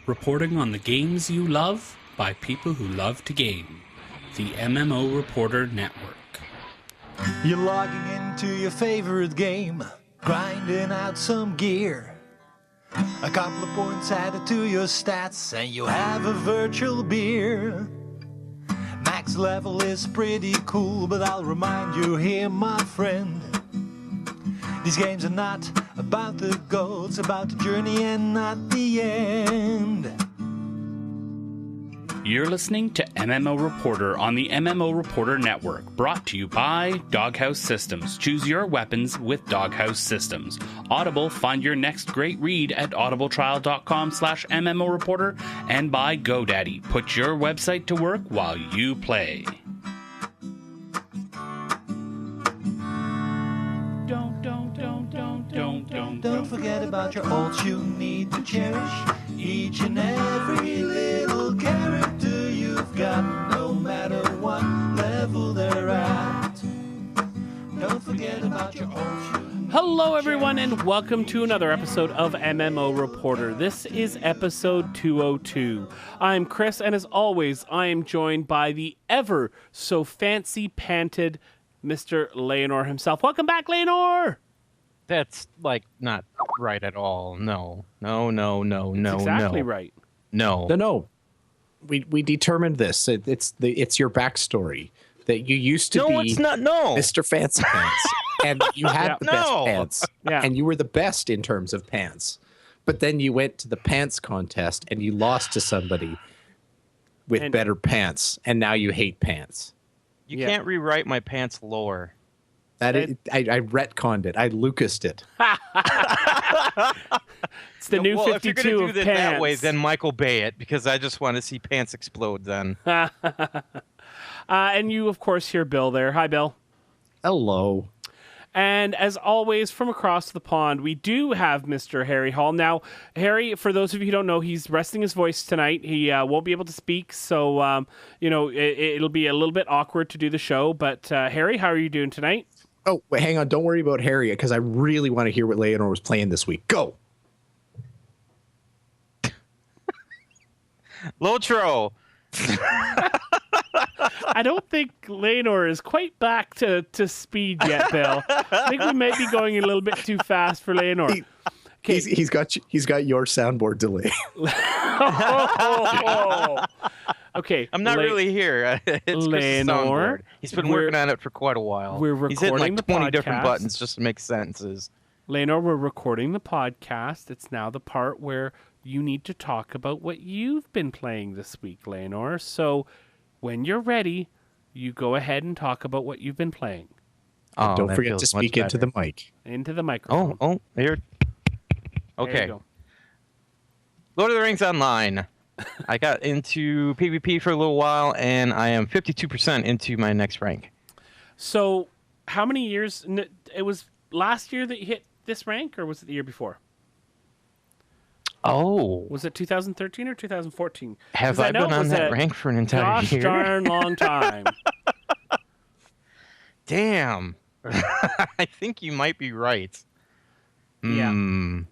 reporting on the games you love by people who love to game. The MMO Reporter Network. You're logging into your favorite game, grinding out some gear. A couple of points added to your stats, and you have a virtual beer. Max level is pretty cool, but I'll remind you here, my friend. These games are not about the goal, it's about the journey and not the end. You're listening to MMO Reporter on the MMO Reporter Network, brought to you by Doghouse Systems. Choose your weapons with Doghouse Systems. Audible, find your next great read at audibletrial.com/MMO Reporter, and by GoDaddy. Put your website to work while you play. Don't forget about your ults you need to cherish. Each and every little character you've got, no matter what level they're at. Don't forget about your ults. Hello everyone and welcome to another episode of MMO Reporter. This is episode 202. I'm Chris, and as always I am joined by the ever so fancy panted Mr. Leonor himself. Welcome back, Leonor! That's, not right at all. No. It's exactly right. No. We determined this. It's your backstory that you used to be. No, it's not. No, Mr. Fancy Pants, and you had the best pants, and you were the best in terms of pants. But then you went to the pants contest and you lost to somebody with better pants, and now you hate pants. You can't rewrite my pants lore. I retconned it. I Lucased it. It's the new 52 if you're gonna do of it pants. that way, then Michael Bay it, because I just want to see pants explode then. And you, of course, hear Bill there. Hi, Bill. Hello. And as always, from across the pond, we do have Mr. Harry Hall. Now, Harry, for those of you who don't know, he's resting his voice tonight. He won't be able to speak, so, it'll be a little bit awkward to do the show. But, Harry, how are you doing tonight? Oh, wait, hang on. Don't worry about Harry, because I really want to hear what Leonor was playing this week. Go! Lotro! I don't think Leonor is quite back to speed yet, Bill. I think we might be going a little bit too fast for Leonor. He's got your soundboard delay. Okay. I'm not really here. It's Chris's soundboard. He's been working on it for quite a while. We're recording He's hitting the 20 podcast. different buttons just to make sentences. Leonor, we're recording the podcast. It's now the part where you need to talk about what you've been playing this week, Leonor. So when you're ready, you go ahead and talk about what you've been playing. Oh, don't forget to speak into the mic. Into the microphone. Oh, here. Okay. There you go. Lord of the Rings Online. I got into PvP for a little while, and I am 52% into my next rank. So how many years? It was last year that you hit this rank, or was it the year before? Oh. Was it 2013 or 2014? Have I been on that rank for an entire year? Gosh darn long time. Damn. I think you might be right. Yeah.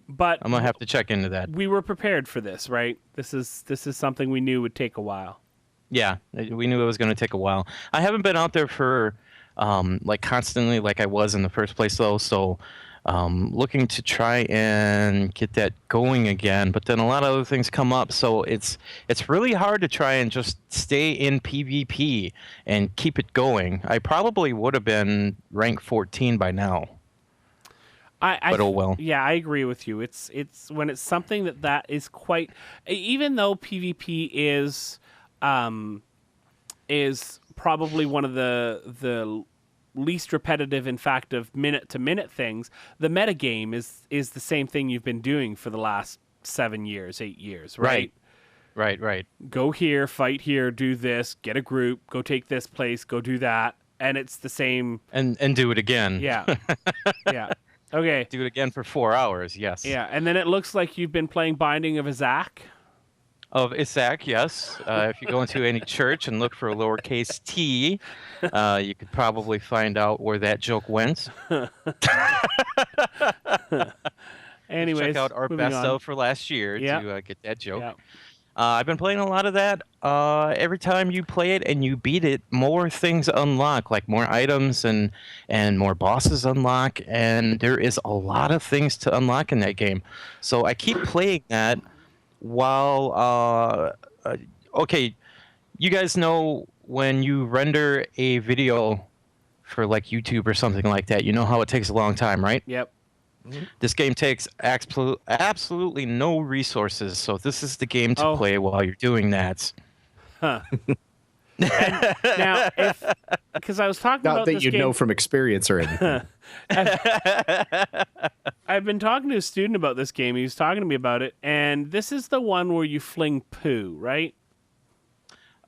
But I'm going to have to check into that. We were prepared for this, right? This is something we knew would take a while. Yeah, we knew it was going to take a while. I haven't been out there for constantly like I was in the first place, though, so looking to try and get that going again, but then a lot of other things come up, so it's really hard to try and just stay in PvP and keep it going. I probably would have been rank 14 by now. But oh well. Yeah, I agree with you. It's when it's something that is quite, even though PvP is probably one of the least repetitive, in fact, of minute-to-minute things, the metagame is the same thing you've been doing for the last 8 years, right? Right. Go here, fight here, do this, get a group, go take this place, go do that, and it's the same. And do it again. Yeah. Yeah. Okay. Do it again for 4 hours, yes. Yeah, and then it looks like you've been playing Binding of Isaac. Of Isaac, yes. If you go into any church and look for a lowercase t, you could probably find out where that joke went. Anyways, check out our best of for last year to get that joke. Yep. I've been playing a lot of that. Every time you play it and you beat it, more things unlock, like more items and more bosses unlock, and there is a lot of things to unlock in that game. So I keep playing that while... okay, you guys know when you render a video for like YouTube or something like that, you know how it takes a long time, right? Yep. This game takes absolutely no resources, so this is the game to play while you're doing that. Huh. Now, because I was talking not about that this you game, know from experience or anything. I've been talking to a student about this game. He was talking to me about it, and this is the one where you fling poo, right?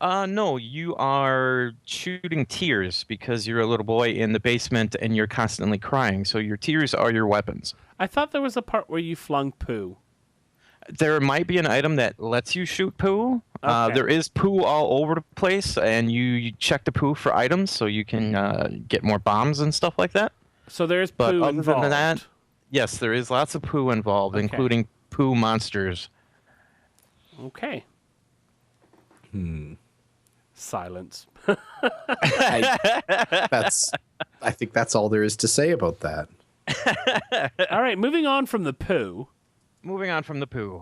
No, you are shooting tears because you're a little boy in the basement and you're constantly crying. So your tears are your weapons. I thought there was a part where you flung poo. There might be an item that lets you shoot poo. Okay. There is poo all over the place, and you check the poo for items so you can get more bombs and stuff like that. So there's but poo other involved. Than that, yes, there is lots of poo involved, including poo monsters. Okay. Silence. I think that's all there is to say about that. All right, moving on from the poo.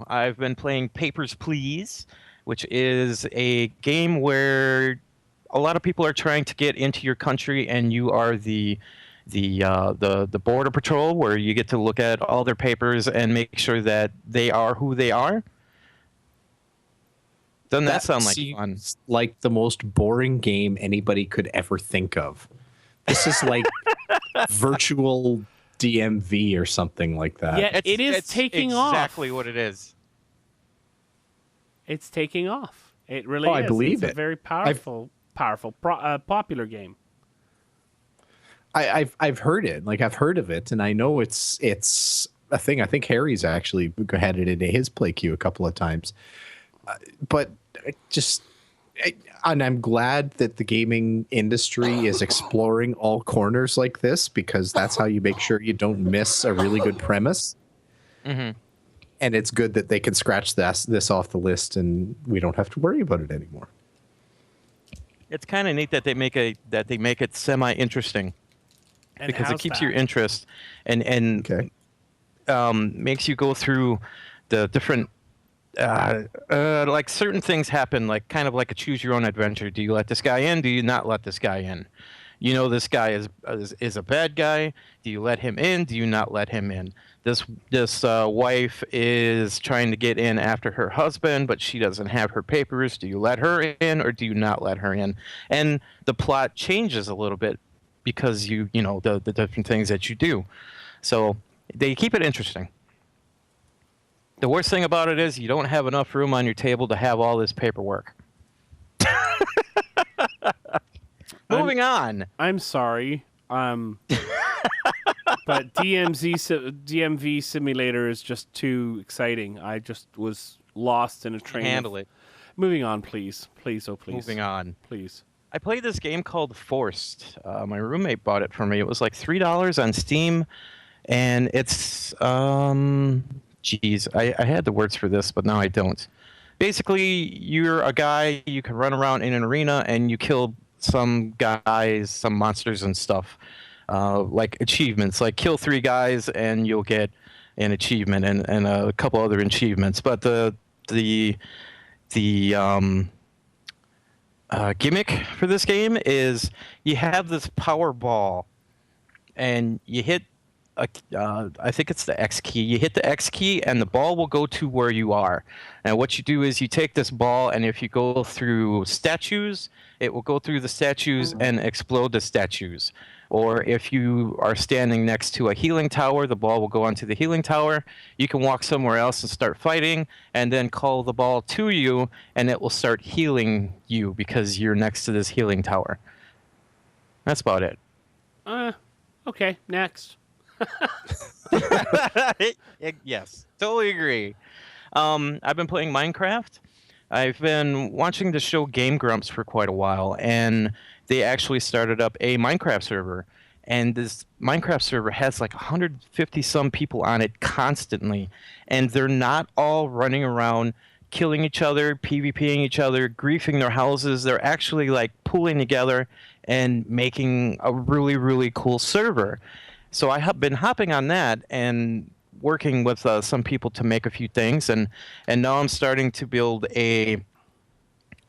I've been playing Papers, Please, which is a game where a lot of people are trying to get into your country, and you are the border patrol, where you get to look at all their papers and make sure that they are who they are. Doesn't that sound like fun? Like the most boring game anybody could ever think of. This is like virtual DMV or something like that. Yeah, it's taking off. Exactly what it is. It's taking off. It really is. I believe it's a very powerful, popular game. I've heard it. Like, I've heard of it, and I know it's a thing. I think Harry's actually had it into his play queue a couple of times. But and I'm glad that the gaming industry is exploring all corners like this, because that's how you make sure you don't miss a really good premise. Mm-hmm. And it's good that they can scratch this off the list, and we don't have to worry about it anymore. It's kind of neat that they make it semi-interesting, because it keeps your interest and makes you go through the different. Like certain things happen, like kind of like a choose your own adventure. Do you let this guy in? Do you not let this guy in? You know this guy is a bad guy. Do you let him in? Do you not let him in? This wife is trying to get in after her husband, but she doesn't have her papers. Do you let her in or do you not let her in? And the plot changes a little bit because you know the different things that you do. So they keep it interesting. The worst thing about it is you don't have enough room on your table to have all this paperwork. Moving on. I'm sorry. But DMV Simulator is just too exciting. I just was lost in a train. Handle it. Moving on, please. Please, oh please. Moving on. Please. I played this game called Forced. My roommate bought it for me. It was like $3 on Steam. And it's... I had the words for this, but now I don't. Basically, you're a guy, you can run around in an arena and you kill some guys, some monsters and stuff. Like achievements, like kill 3 guys and you'll get an achievement and a couple other achievements. But the gimmick for this game is you have this power ball and you hit I think it's the X key. You hit the X key and the ball will go to where you are. And what you do is you take this ball, and if you go through statues, it will go through the statues and explode the statues. Or if you are standing next to a healing tower, the ball will go onto the healing tower. You can walk somewhere else and start fighting, and then call the ball to you, and it will start healing you because you're next to this healing tower. That's about it. Okay, next. Yes, totally agree. I've been playing Minecraft. I've been watching the show Game Grumps for quite a while, and they actually started up a Minecraft server. and this Minecraft server has like 150 some people on it constantly, and they're not all running around killing each other, PvPing each other, griefing their houses. They're actually like pulling together and making a really, really cool server. So I have been hopping on that and working with some people to make a few things, and now I'm starting to build a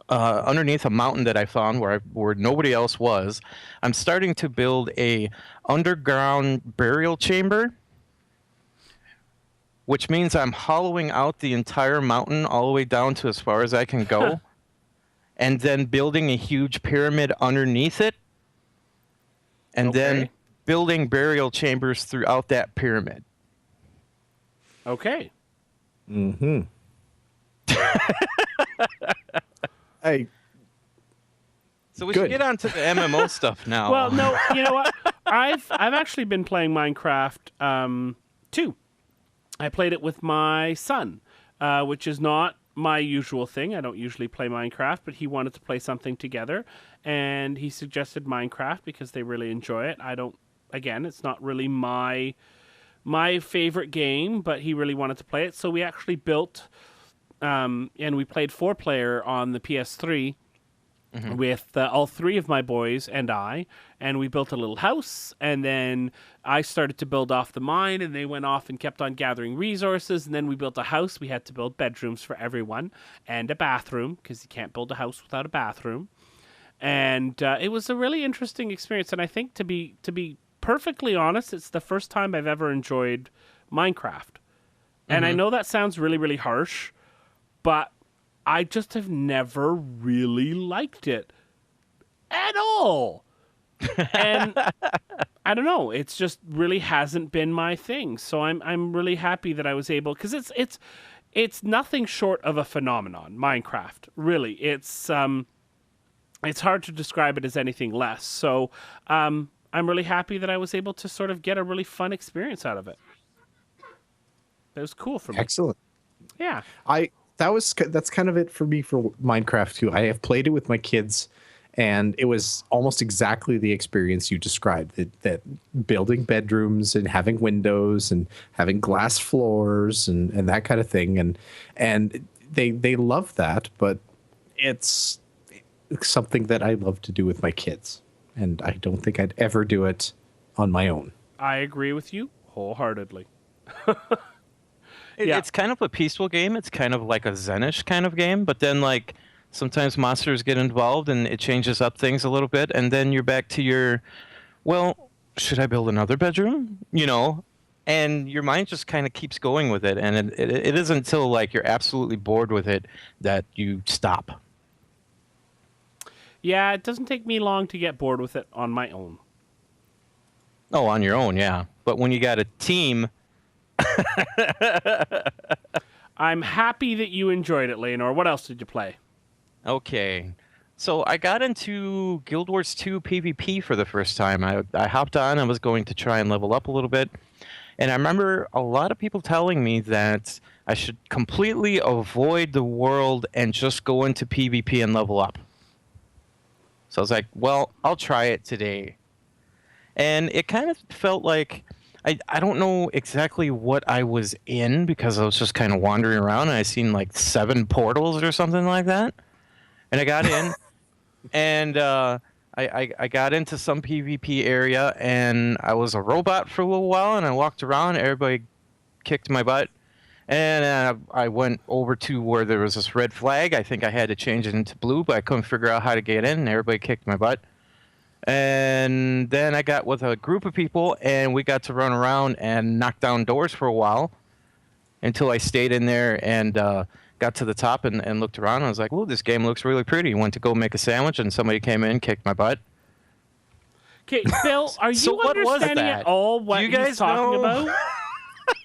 underneath a mountain that I found where nobody else was. I'm starting to build a underground burial chamber, which means I'm hollowing out the entire mountain all the way down to as far as I can go, and then building a huge pyramid underneath it, and then building burial chambers throughout that pyramid. Okay. Mm-hmm. So we should get on to the MMO stuff now. Well, no, you know what? I've actually been playing Minecraft too. I played it with my son, which is not my usual thing. I don't usually play Minecraft, but he wanted to play something together, and he suggested Minecraft because they really enjoy it. Again, it's not really my favorite game, but he really wanted to play it, so we actually built, and we played 4-player on the PS3. Mm-hmm. With all 3 of my boys and I, and we built a little house, and then I started to build off the mine, and they went off and kept on gathering resources, and then we built a house. We had to build bedrooms for everyone, and a bathroom, because you can't build a house without a bathroom. And it was a really interesting experience, and I think to be perfectly honest, it's the first time I've ever enjoyed Minecraft. And I know that sounds really, really harsh, but I just have never really liked it at all. And I don't know, it's just really hasn't been my thing. So I'm really happy that I was able, because it's nothing short of a phenomenon, Minecraft. Really, it's hard to describe it as anything less. So I'm really happy that I was able to sort of get a really fun experience out of it. It was cool for me. Excellent. Yeah. That's kind of it for me for Minecraft too. I have played it with my kids, and it was almost exactly the experience you described. That building bedrooms and having windows and having glass floors and that kind of thing, and they love that, but it's something that I love to do with my kids, and I don't think I'd ever do it on my own. I agree with you wholeheartedly. It's kind of a peaceful game. It's kind of like a Zen-ish kind of game, but then like sometimes monsters get involved and it changes up things a little bit, and then you're back to your, well, should I build another bedroom? You know, and your mind just kind of keeps going with it, and it isn't until like you're absolutely bored with it that you stop. Yeah, it doesn't take me long to get bored with it on my own. Oh, on your own, yeah. But when you got a team... I'm happy that you enjoyed it, Leonor. What else did you play? Okay. So I got into Guild Wars 2 PvP for the first time. I hopped on. I was going to try and level up a little bit. And I remember a lot of people telling me that I should completely avoid the world and just go into PvP and level up. So I was like, well, I'll try it today. And it kind of felt like... I don't know exactly what I was in, because I was just kind of wandering around, and I seen like 7 portals or something like that. And I got in, and I got into some PvP area, and I was a robot for a little while, and I walked around. Everybody kicked my butt. And I went over to where there was this red flag. I think I had to change it into blue, but I couldn't figure out how to get in, and everybody kicked my butt. And then I got with a group of people, and we got to run around and knock down doors for a while until I stayed in there and got to the top and looked around. And I was like, "Ooh, this game looks really pretty." Went to go make a sandwich, and somebody came in, kicked my butt. Okay, Phil, are you understanding at all what he's talking about?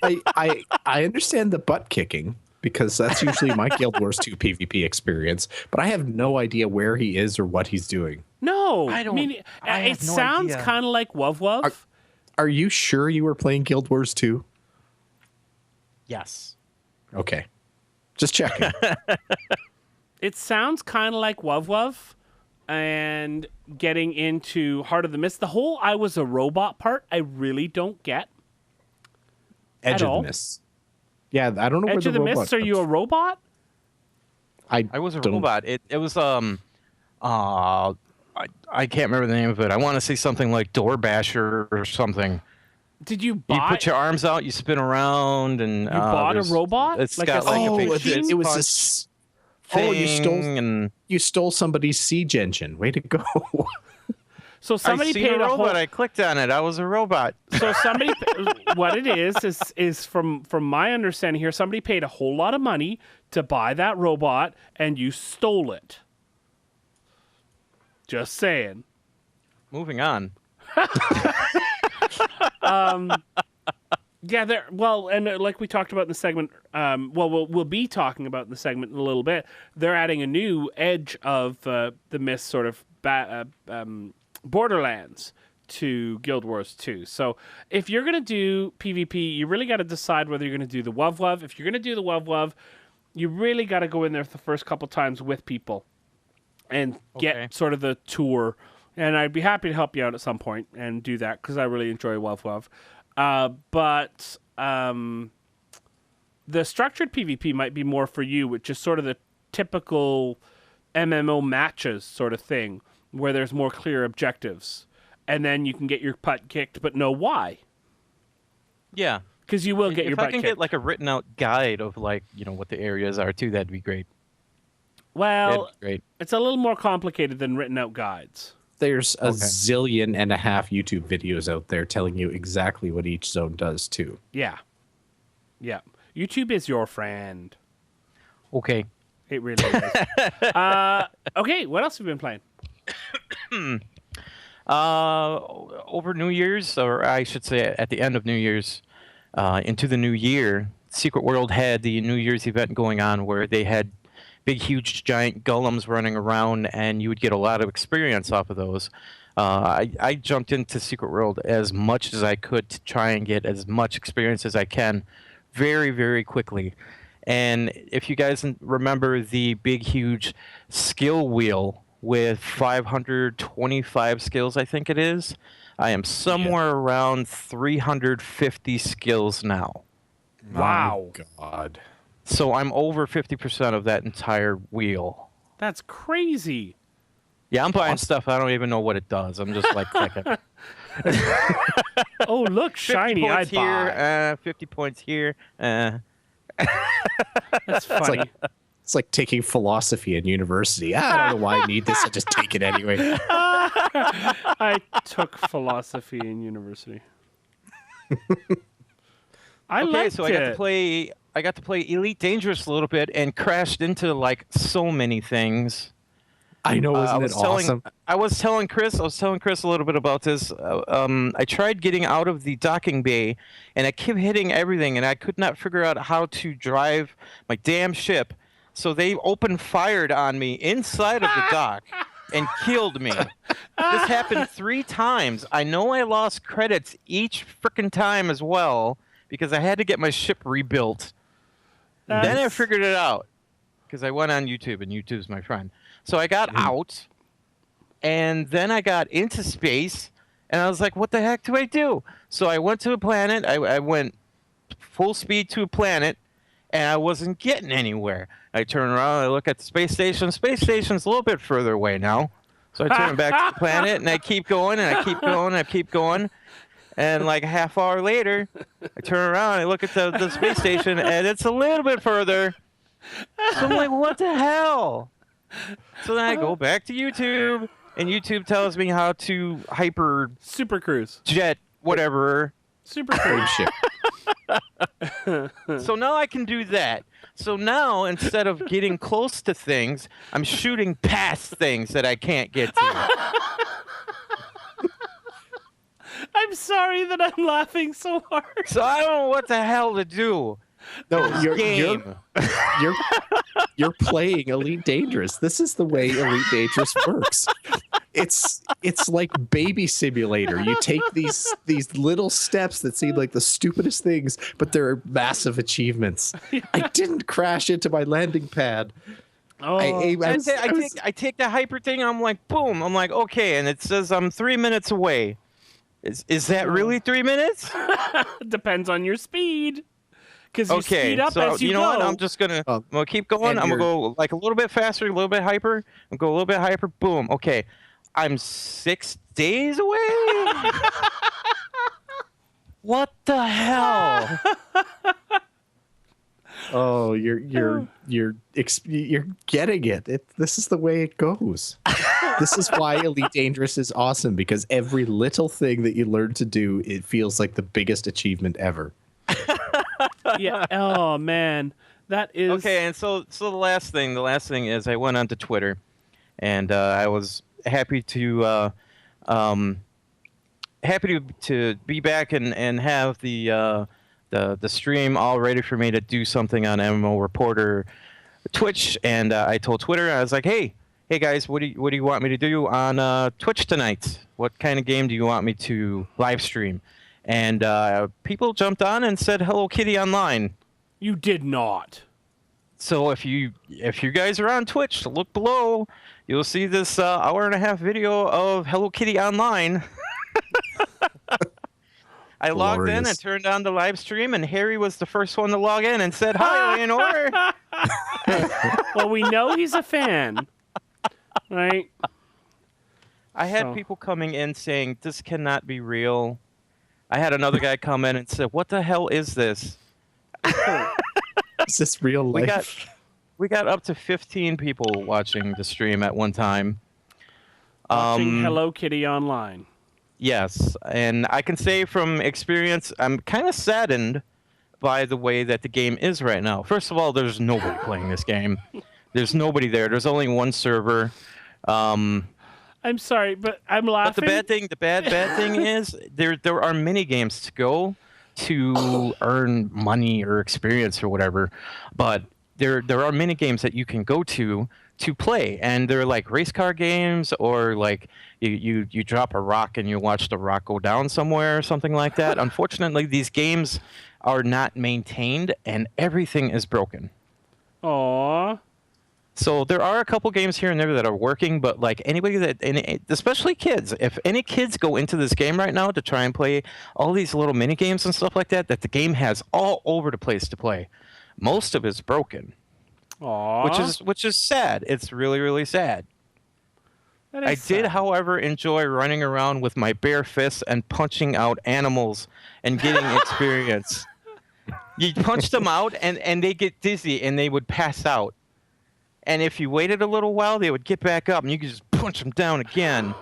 I understand the butt kicking, because that's usually my Guild Wars 2 PvP experience, but I have no idea where he is or what he's doing. No, it sounds kind of like Wuv. Are you sure you were playing Guild Wars 2? Yes. Okay. Just checking. It sounds kind of like Wuv. and getting into Heart of the Mist. The whole I was a robot part, I really don't get. Edge of the Mist. Yeah, I don't know Edge of the Mist. Are you a robot? I was a robot. It was I can't remember the name of it. I want to say something like Door Basher or something. Did you buy? You put your arms out, you spin around, and you bought a robot. It's like got like a big it was this. You stole somebody's siege engine. Way to go! So somebody paid a robot. I clicked on it. I was a robot. So somebody, what it is from my understanding here, somebody paid a whole lot of money to buy that robot, and you stole it. Just saying. Moving on. Yeah, and like we talked about in the segment, we'll be talking about in the segment in a little bit. They're adding a new edge of the Mist sort of Borderlands to Guild Wars 2. So if you're going to do PvP, you really got to decide whether you're going to do the WoW. If you're going to do the WoW, you really got to go in there the first couple times with people and get sort of the tour. And I'd be happy to help you out at some point and do that because I really enjoy WoW. But the structured PvP might be more for you, which is sort of the typical MMO matches sort of thing, where there's more clear objectives. And then you can get your butt kicked, but know why. Yeah. Because you will get your butt kicked. If I can get like a written out guide of like, what the areas are too, that'd be great. Well, it's a little more complicated than written out guides. There's a zillion and a half YouTube videos out there telling you exactly what each zone does too. Yeah. Yeah. YouTube is your friend. Okay. It really is. Okay, what else have you been playing? Over New Year's, or I should say at the end of New Year's, into the new year, Secret World had the New Year's event going on where they had big, huge, giant golems running around, and you would get a lot of experience off of those. I jumped into Secret World as much as I could to try and get as much experience as I can very, very quickly. And if you guys remember the big, huge skill wheel with 525 skills, I think it is, I am somewhere around 350 skills now. Wow. Oh, God. So I'm over 50% of that entire wheel. That's crazy. Yeah, I'm buying stuff. I don't even know what it does. I'm just like clicking. Oh, look, shiny. 50 points here, 50 points here. That's funny. It's like taking philosophy in university. I don't know why I need this. I just take it anyway. I took philosophy in university. I got to play Elite Dangerous a little bit and crashed into like so many things. I know, isn't it awesome? I was telling Chris a little bit about this. I tried getting out of the docking bay, and I kept hitting everything, and I could not figure out how to drive my damn ship. So they opened fired on me inside of the dock and killed me. This happened 3 times. I know I lost credits each frickin' time as well because I had to get my ship rebuilt. Then I figured it out because I went on YouTube, and YouTube's my friend. So I got out, and then I got into space, and I was like, what the heck do I do? So I went to a planet. I went full speed to a planet, and I wasn't getting anywhere. I turn around, I look at the space station. Space station's a little bit further away now. So I turn back to the planet, and I keep going, and I keep going, and I keep going. And like a half hour later, I turn around, I look at the space station, and it's a little bit further. So I'm like, what the hell? So then I go back to YouTube, and YouTube tells me how to super cruise jet whatever super cruise ship. So now I can do that. So now instead of getting close to things, I'm shooting past things that I can't get to. I'm sorry that I'm laughing so hard. So I don't know what the hell to do. No, you're playing Elite Dangerous. This is the way Elite Dangerous works. It's like Baby Simulator. You take these little steps that seem like the stupidest things, but they're massive achievements. I didn't crash into my landing pad. Oh, I take the hyper thing. I'm like, boom. I'm like, okay, and it says I'm 3 minutes away. Is that really 3 minutes? Depends on your speed. Because you speed up as you know go. What? I'm just gonna keep going. I'm gonna go like a little bit faster, a little bit hyper. I'm go a little bit hyper. Boom. Okay, I'm 6 days away. What the hell? Oh, you're getting it. This is the way it goes. This is why Elite Dangerous is awesome, because every little thing that you learn to do, it feels like the biggest achievement ever. Yeah. Oh man, that is okay. And so the last thing is I went onto Twitter, and I was happy to be back and have the stream all ready for me to do something on MMO Reporter Twitch. And I told Twitter, I was like, hey guys, what do you want me to do on Twitch tonight? What kind of game do you want me to live stream? And people jumped on and said Hello Kitty Online. You did not. So if you guys are on Twitch, look below. You'll see this hour-and-a-half video of Hello Kitty Online. I logged in and turned on the live stream, and Harry was the first one to log in and said, hi, Leonore. Well, we know he's a fan, right? I had people coming in saying, this cannot be real. I had another guy come in and said, what the hell is this? Is this real life? We got up to 15 people watching the stream at one time. Watching Hello Kitty Online. Yes, and I can say from experience, I'm kind of saddened by the way that the game is right now. First of all, there's nobody playing this game. There's nobody there. There's only one server. I'm sorry, but I'm laughing. But the bad thing is there are mini games to go to earn money or experience or whatever, but there are mini games that you can go to play, and they're like race car games, or like you drop a rock and you watch the rock go down somewhere or something like that. Unfortunately, these games are not maintained and everything is broken. Aww. So there are a couple games here and there that are working, but like anybody especially kids, if any kids go into this game right now to try and play all these little mini games and stuff like that the game has all over the place to play, most of it's broken. Aww. Which is sad. It's really, really sad. I did, however, enjoy running around with my bare fists and punching out animals and getting experience. You punch them out and they get dizzy and they would pass out. And if you waited a little while, they would get back up and you could just punch them down again.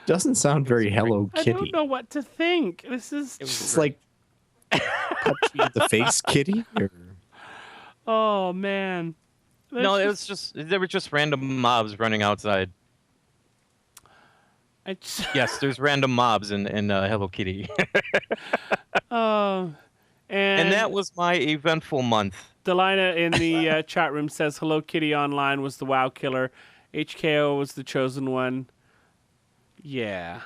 Doesn't sound very Hello Kitty. I don't know what to think. This is just like punch you in the face, kitty? Or... Oh man. There were just random mobs running outside. Yes, there's random mobs in Hello Kitty. And that was my eventful month. Delina in the chat room says Hello Kitty Online was the WoW killer. HKO was the chosen one. Yeah.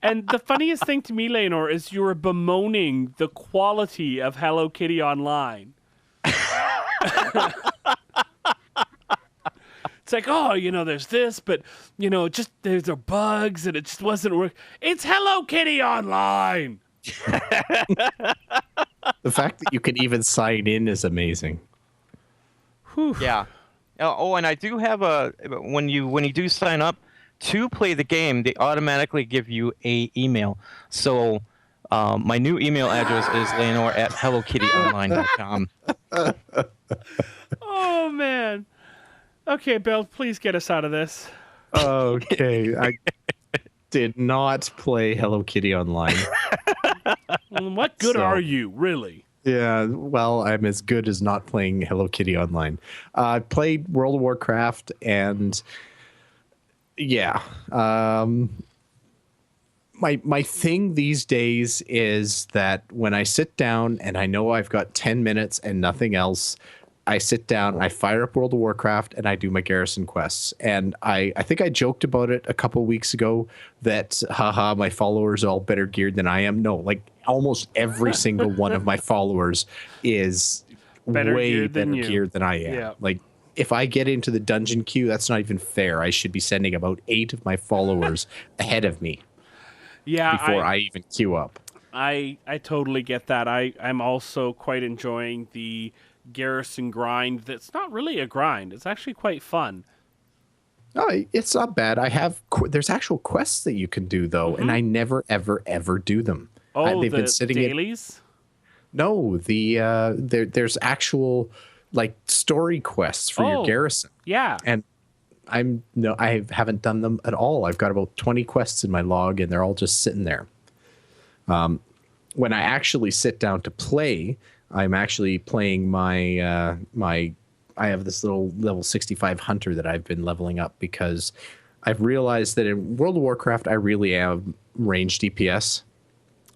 And the funniest thing to me, Leonor, is you were bemoaning the quality of Hello Kitty Online. It's like, oh, there's this, but, just there's bugs and it just wasn't working. It's Hello Kitty Online. The fact that you can even sign in is amazing. Whew. Yeah. Oh, and I do have when you do sign up to play the game, they automatically give you a email. So my new email address is leonor@hellokittyonline.com. Oh man. Okay, Bill, please get us out of this. Okay, I did not play Hello Kitty Online. What good are you, really? Yeah, well, I'm as good as not playing Hello Kitty Online. I played World of Warcraft, and yeah, my thing these days is that when I sit down and I know I've got 10 minutes and nothing else, I sit down, I fire up World of Warcraft, and I do my garrison quests. And I think I joked about it a couple weeks ago that, haha, my followers are all better geared than I am. No, like almost every single one of my followers is way better geared than I am. Yeah. Like, if I get into the dungeon queue, that's not even fair. I should be sending about 8 of my followers ahead of me. Yeah, before I even queue up. I totally get that. I'm also quite enjoying the garrison grind. That's not really a grind. It's actually quite fun. Oh, it's not bad. There's actual quests that you can do though, and I never ever do them. Oh, they've been sitting dailies? No, there's actual like story quests for your garrison. Yeah. And I haven't done them at all. I've got about 20 quests in my log, and they're all just sitting there. When I actually sit down to play, I'm actually playing I have this little level 65 hunter that I've been leveling up because I've realized that in World of Warcraft, I really am ranged DPS.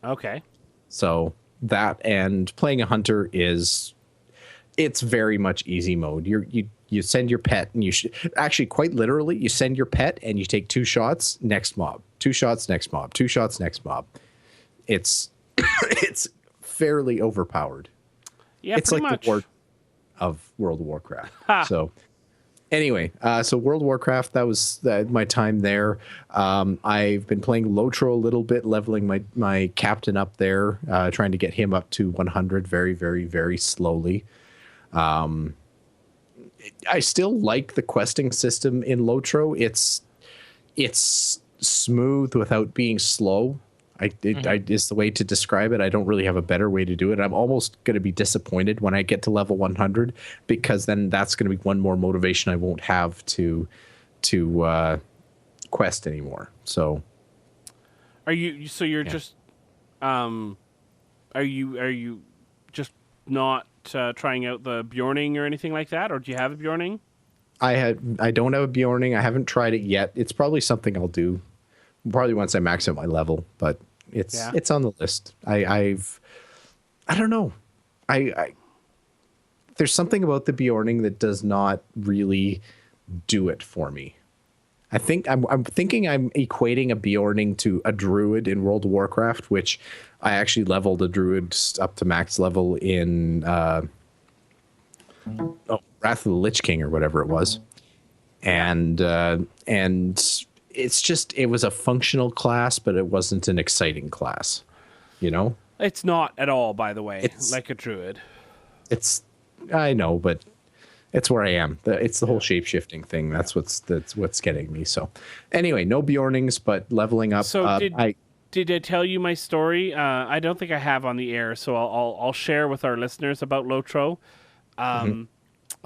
Okay. So that and playing a hunter it's very much easy mode. You send your pet, and actually quite literally, you send your pet and you take 2 shots, next mob, 2 shots, next mob, 2 shots, next mob. It's fairly overpowered. Yeah, it's like much. The war of World of Warcraft. So anyway, so World of Warcraft, that was my time there. I've been playing Lotro a little bit, leveling my captain up there, trying to get him up to 100 very, very, very slowly. I still like the questing system in Lotro. It's smooth without being slow. Is the way to describe it. I don't really have a better way to do it. I'm almost going to be disappointed when I get to level 100 because then that's going to be one more motivation I won't have to quest anymore. So, are you just not trying out the Bjorning or anything like that, or do you have a Bjorning? I don't have a Bjorning. I haven't tried it yet. It's probably something I'll do. Probably once I max out my level, but it's on the list. I don't know. There's something about the Bjorning that does not really do it for me. I'm thinking I'm equating a Bjorning to a druid in World of Warcraft, which I actually leveled a druid up to max level in Wrath of the Lich King or whatever it was, and it was a functional class, but it wasn't an exciting class, you know? It's not at all, by the way, it's like a druid. I know, but it's where I am. It's the whole shape-shifting thing. That's what's getting me. So anyway, no Bjornings, but leveling up. So did I tell you my story? I don't think I have on the air, so I'll share with our listeners about Lotro.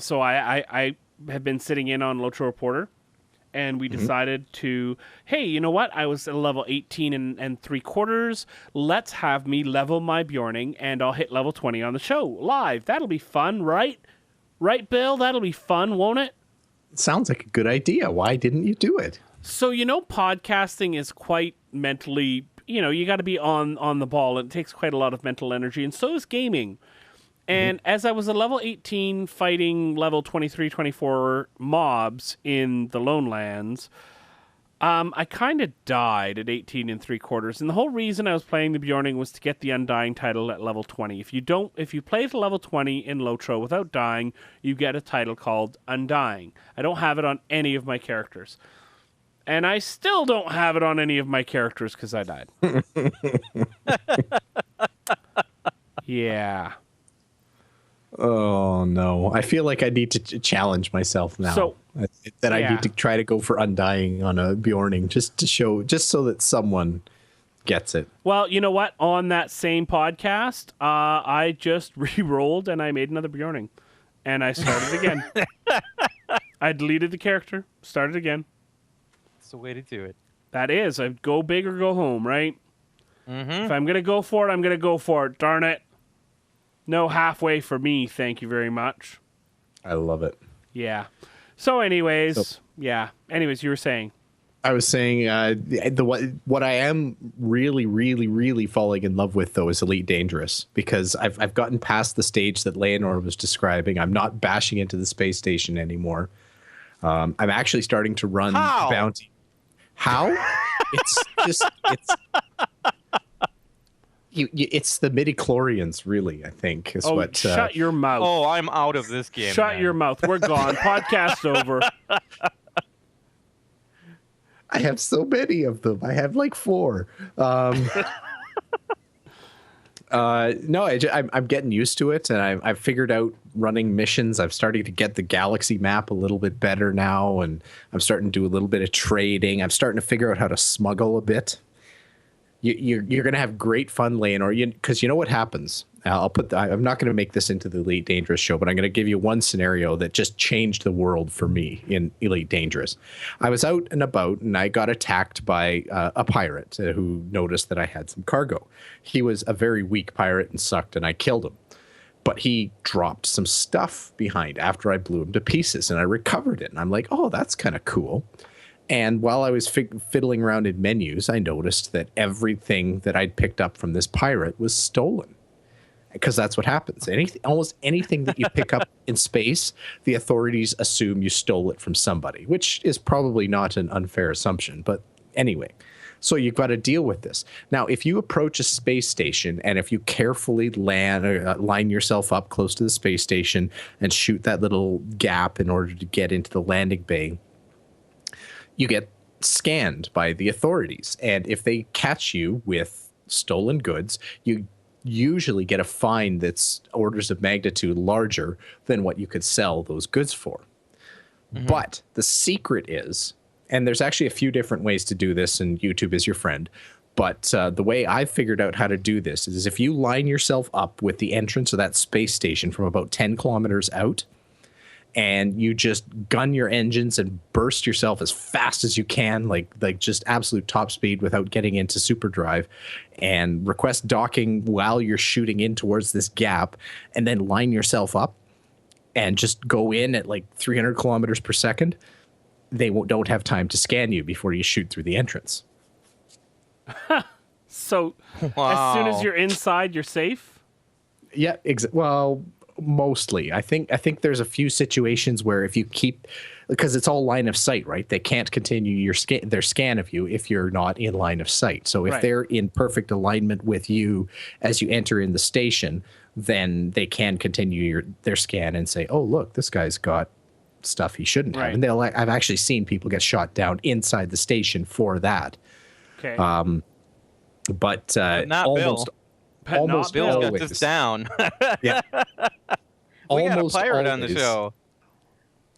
So I have been sitting in on Lotro Reporter. And we decided to, hey, you know what? I was at level 18 and 3/4. Let's have me level my Bjorning, and I'll hit level 20 on the show live. That'll be fun, right? Right, Bill? That'll be fun, won't it? It sounds like a good idea. Why didn't you do it? So, podcasting is quite mentally, you got to be on the ball. It takes quite a lot of mental energy, and so is gaming. And as I was a level 18 fighting level 23, 24 mobs in the Lone Lands, I kind of died at 18 3/4. And the whole reason I was playing the Bjorning was to get the Undying title at level 20. If you play to level 20 in Lotro without dying, you get a title called Undying. I don't have it on any of my characters. And I still don't have it on any of my characters because I died. Yeah. Oh no! I feel like I need to challenge myself now. I need to try to go for Undying on a Bjorning just so that someone gets it. Well, you know what? On that same podcast, I just re-rolled and I made another Bjorning, and I started again. I deleted the character, started again. That's the way to do it. That is, I go big or go home, right? If I'm gonna go for it, I'm gonna go for it. Darn it. No halfway for me, thank you very much. I love it. Yeah. So anyways, you were saying. I was saying what I am really, really, really falling in love with, though, is Elite Dangerous, because I've gotten past the stage that Leonor was describing. I'm not bashing into the space station anymore. I'm actually starting to run bounty. How? It's the midichlorians, really, I think. Is what, shut your mouth. Oh, I'm out of this game. Shut your mouth. We're gone. Podcast over. I have so many of them. I have like 4. No, I'm getting used to it, and I've figured out running missions. I'm starting to get the galaxy map a little bit better now, and I'm starting to do a little bit of trading. I'm starting to figure out how to smuggle a bit. You're going to have great fun, Leonor, because you know what happens. I'm not going to make this into the Elite Dangerous show, but I'm going to give you one scenario that just changed the world for me in Elite Dangerous. I was out and about, and I got attacked by a pirate who noticed that I had some cargo. He was a very weak pirate and sucked, and I killed him. But he dropped some stuff behind after I blew him to pieces, and I recovered it. And I'm like, oh, that's kind of cool. And while I was fiddling around in menus, I noticed that everything that I'd picked up from this pirate was stolen. Because that's what happens. Almost anything that you pick up in space, the authorities assume you stole it from somebody, which is probably not an unfair assumption. But anyway, so you've got to deal with this. Now, if you approach a space station and if you carefully line yourself up close to the space station and shoot that little gap in order to get into the landing bay, you get scanned by the authorities. And if they catch you with stolen goods, you usually get a fine that's orders of magnitude larger than what you could sell those goods for. Mm-hmm. But the secret is, and there's actually a few different ways to do this, and YouTube is your friend, but the way I figured out how to do this is if you line yourself up with the entrance of that space station from about 10 kilometers out, and you just gun your engines and burst yourself as fast as you can, like just absolute top speed without getting into super drive, and request docking while you're shooting in towards this gap, and then line yourself up and just go in at like 300 kilometers per second, they don't have time to scan you before you shoot through the entrance. So as soon as you're inside, you're safe? Yeah, well, mostly. I think there's a few situations where if you keep, because it's all line of sight, right? They can't continue their scan of you if you're not in line of sight. So if they're in perfect alignment with you as you enter in the station, then they can continue their scan and say, oh, look, this guy's got stuff he shouldn't have. And I've actually seen people get shot down inside the station for that. Okay. But not almost Bill. Almost Bill's always. got this down. Yeah. We got a pirate on the show.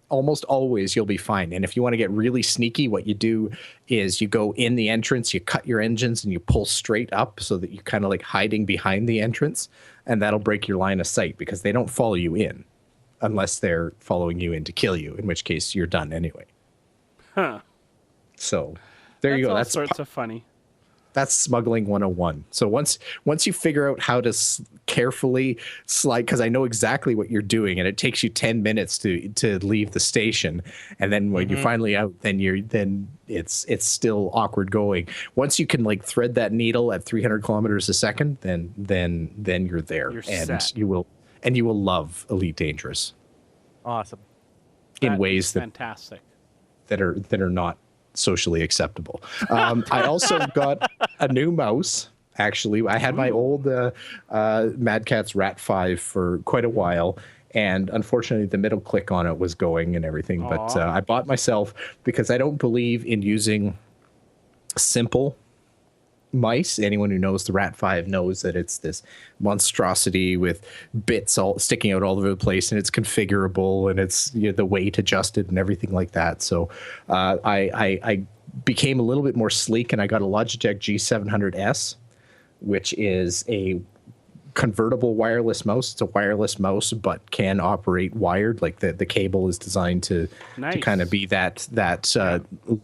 Almost always you'll be fine. And if you want to get really sneaky, what you do is you go in the entrance, you cut your engines, and you pull straight up so that you're kind of like hiding behind the entrance, and that'll break your line of sight because they don't follow you in unless they're following you in to kill you, in which case you're done anyway. Huh. So there you go. That's all sorts of funny. That's smuggling 101. So once you figure out how to carefully slide, because I know exactly what you're doing, and it takes you 10 minutes to leave the station, and then when you're finally out, then it's still awkward going. Once you can like thread that needle at 300 kilometers a second, then you're there, you're and set. you will love Elite Dangerous. Awesome. In ways fantastic that are not socially acceptable. I also got a new mouse. Actually, I had my old Mad Catz Rat 5 for quite a while, and unfortunately the middle click on it was going and everything. But I bought myself, because I don't believe in using simple mice. Anyone who knows the Rat 5 knows that it's this monstrosity with bits all sticking out all over the place, and it's configurable, and it's the weight adjusted and everything like that. So I became a little bit more sleek, and I got a Logitech G700S, which is a convertible wireless mouse. It's a wireless mouse, but can operate wired. Like the cable is designed to kind of be that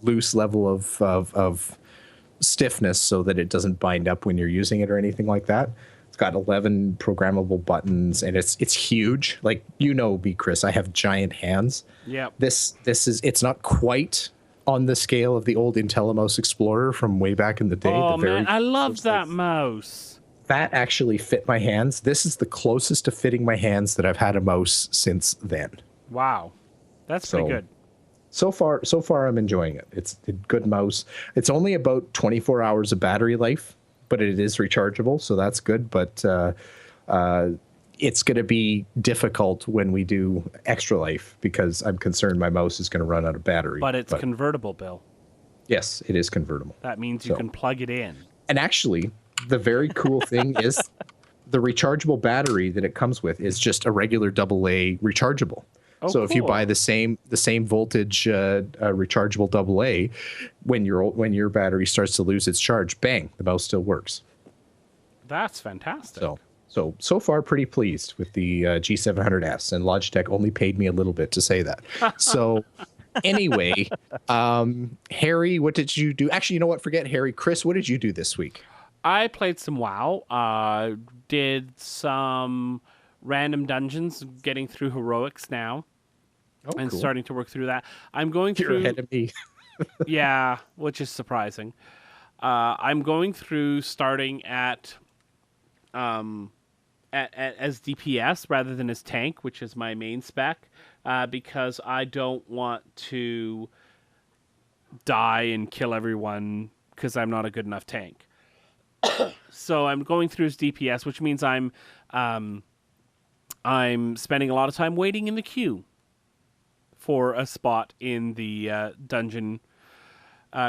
loose level of stiffness so that it doesn't bind up when you're using it or anything like that. It's got 11 programmable buttons, and it's huge. Like, me, Chris, I have giant hands. Yeah. It's not quite on the scale of the old Intellimos Explorer from way back in the day. Oh, man, I love that mouse. That actually fit my hands. This is the closest to fitting my hands that I've had a mouse since then. Wow. That's pretty good. So far, I'm enjoying it. It's a good mouse. It's only about 24 hours of battery life, but it is rechargeable, so that's good. But it's going to be difficult when we do extra life because I'm concerned my mouse is going to run out of battery. But it's convertible, Bill. Yes, it is convertible. That means you can plug it in. And actually, the very cool thing is the rechargeable battery that it comes with is just a regular AA rechargeable. Oh, so if you buy the same voltage rechargeable AA, when your battery starts to lose its charge, bang, the mouse still works. That's fantastic. So far, pretty pleased with the G700S, and Logitech only paid me a little bit to say that. So anyway, Harry, what did you do? Actually, you know what? Forget Harry. Chris, what did you do this week? I played some WoW. Did some random dungeons, getting through heroics now, and cool. Starting to work through that. I'm going through. You're ahead of me. Yeah, which is surprising. I'm going through starting at as DPS rather than as tank, which is my main spec, because I don't want to die and kill everyone because I'm not a good enough tank. So I'm going through as DPS, which means I'm spending a lot of time waiting in the queue for a spot in the dungeon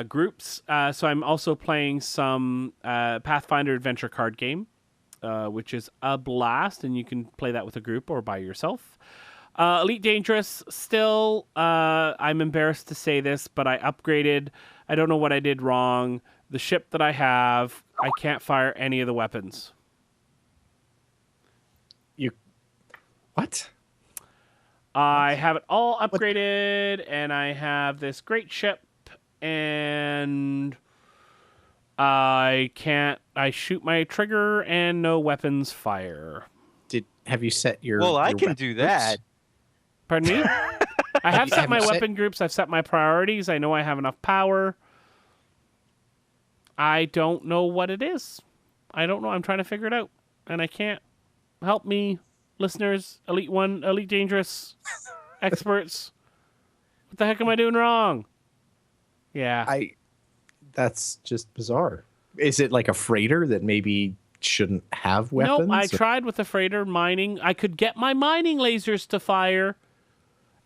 groups. So I'm also playing some Pathfinder adventure card game, which is a blast, and you can play that with a group or by yourself. Elite Dangerous, still, I'm embarrassed to say this, but I upgraded. I don't know what I did wrong. The ship that I have, I can't fire any of the weapons. What? I have it all upgraded, and I have this great ship, and I shoot my trigger, and no weapons fire. Have you set your... Well, I can do that. Pardon me? I have set my weapon groups. I've set my priorities. I know I have enough power. I don't know what it is. I don't know. I'm trying to figure it out, and I can't. Help me, listeners. Elite One, Elite Dangerous, experts. What the heck am I doing wrong? Yeah. That's just bizarre. Is it like a freighter that maybe shouldn't have weapons? No, I tried with the freighter mining. I could get my mining lasers to fire,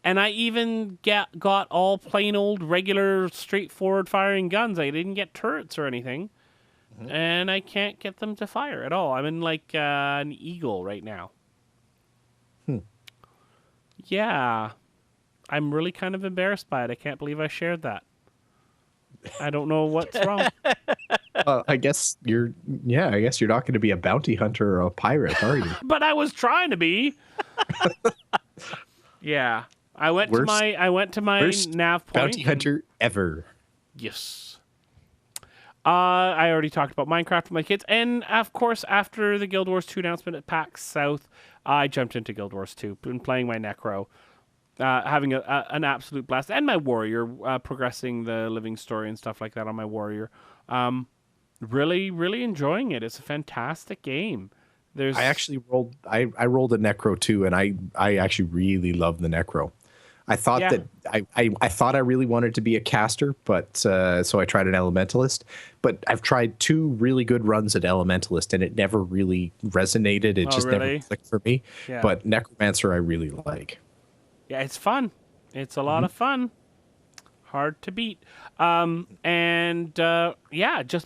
and I even got all plain old regular straightforward firing guns. I didn't get turrets or anything, and I can't get them to fire at all. I'm in like an eagle right now. Yeah, I'm really kind of embarrassed by it. I can't believe I shared that. I don't know what's wrong. I guess you're not going to be a bounty hunter or a pirate, are you? But I was trying to be. Yeah, I went to my nav point. Bounty hunter ever. Yes. I already talked about Minecraft with my kids, and of course, after the Guild Wars 2 announcement at PAX South, I jumped into Guild Wars 2, been playing my necro. Having an absolute blast, and my warrior, progressing the living story and stuff like that on my warrior. Really, really enjoying it. It's a fantastic game. I actually rolled a necro too, and I actually really love the necro. I thought that I thought I really wanted to be a caster, but so I tried an elementalist. But I've tried 2 really good runs at elementalist, and it never really resonated. It never clicked for me. Yeah. But necromancer I really like. Yeah, it's fun. It's a lot of fun. Hard to beat. Just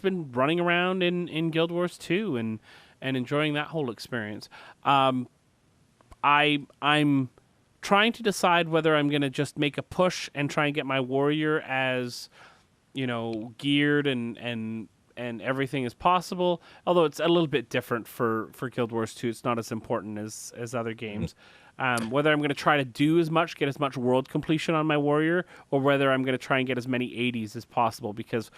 been running around in Guild Wars 2 and enjoying that whole experience. I'm trying to decide whether I'm going to just make a push and try and get my warrior as, geared and everything as possible. Although it's a little bit different for Guild Wars 2. It's not as important as other games. Whether I'm going to try to get as much world completion on my warrior, or whether I'm going to try and get as many 80s as possible, because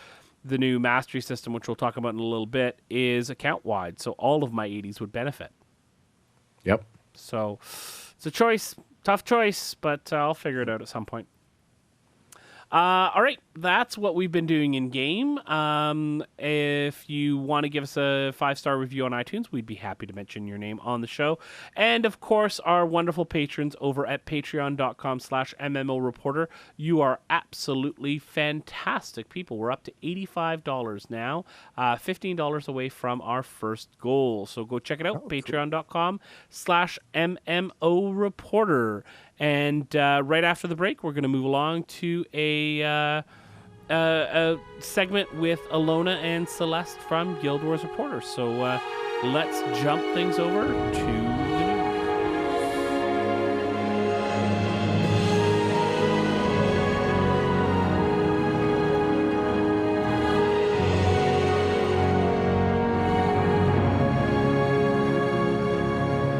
the new mastery system, which we'll talk about in a little bit, is account-wide, so all of my 80s would benefit. Yep. So it's a choice, tough choice, but I'll figure it out at some point. All right, that's what we've been doing in game. If you want to give us a 5-star review on iTunes, we'd be happy to mention your name on the show. And of course, our wonderful patrons over at patreon.com/MMO Reporter. You are absolutely fantastic people. We're up to $85 now, $15 away from our first goal. So go check it out, patreon.com/MMO Reporter. And right after the break, we're going to move along to a segment with Allona and Celeste from Guild Wars Reporter. So let's jump things over to the news.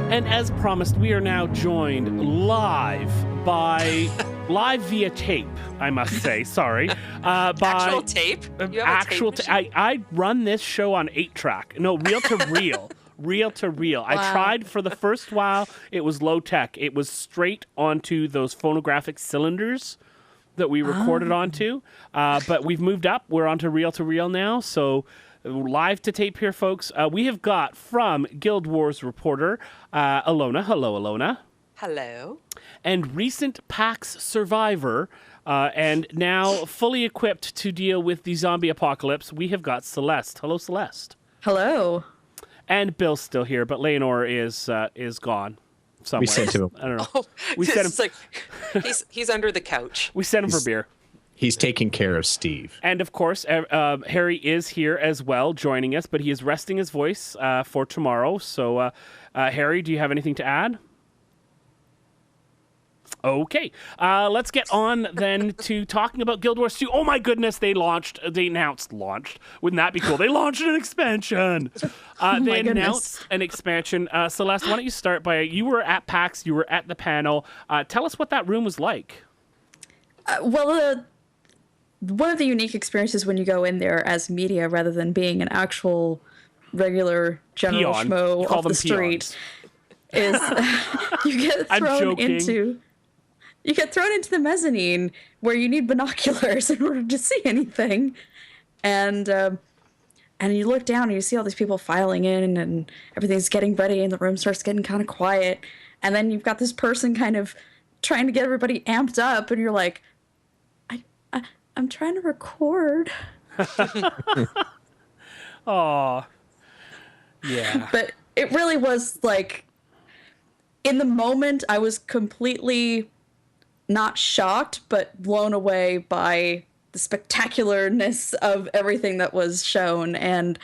And as promised, we are now joined live via tape, I must say. Sorry, by actual tape. You have actual. I run this show on 8-track. No, reel to reel. Reel to reel. Wow. I tried for the first while. It was low tech. It was straight onto those phonographic cylinders that we recorded onto. But we've moved up. We're onto reel to reel now. So. Live to tape here, folks. We have got from Guild Wars Reporter, Allona. Hello, Allona. Hello. And recent PAX survivor, and now fully equipped to deal with the zombie apocalypse, we have got Celeste. Hello, Celeste. Hello. And Bill's still here, but Leonor is gone somewhere. We sent him. I don't know. Oh, We sent him. like he's under the couch. We sent him for beer. He's taking care of Steve. And of course, Harry is here as well, joining us, but he is resting his voice for tomorrow. So, Harry, do you have anything to add? Okay, let's get on then to talking about Guild Wars 2. Oh my goodness, they launched. Wouldn't that be cool? They launched an expansion. They announced an expansion. Celeste, why don't you start by, you were at PAX, you were at the panel. Tell us what that room was like. One of the unique experiences when you go in there as media rather than being an actual regular general schmo off the street is you get thrown into the mezzanine where you need binoculars in order to see anything, and you look down and you see all these people filing in and everything's getting ready and the room starts getting kind of quiet, and then you've got this person kind of trying to get everybody amped up and you're like, I'm trying to record. Aw. Yeah. But it really was like, in the moment, I was completely not shocked, but blown away by the spectacularness of everything that was shown and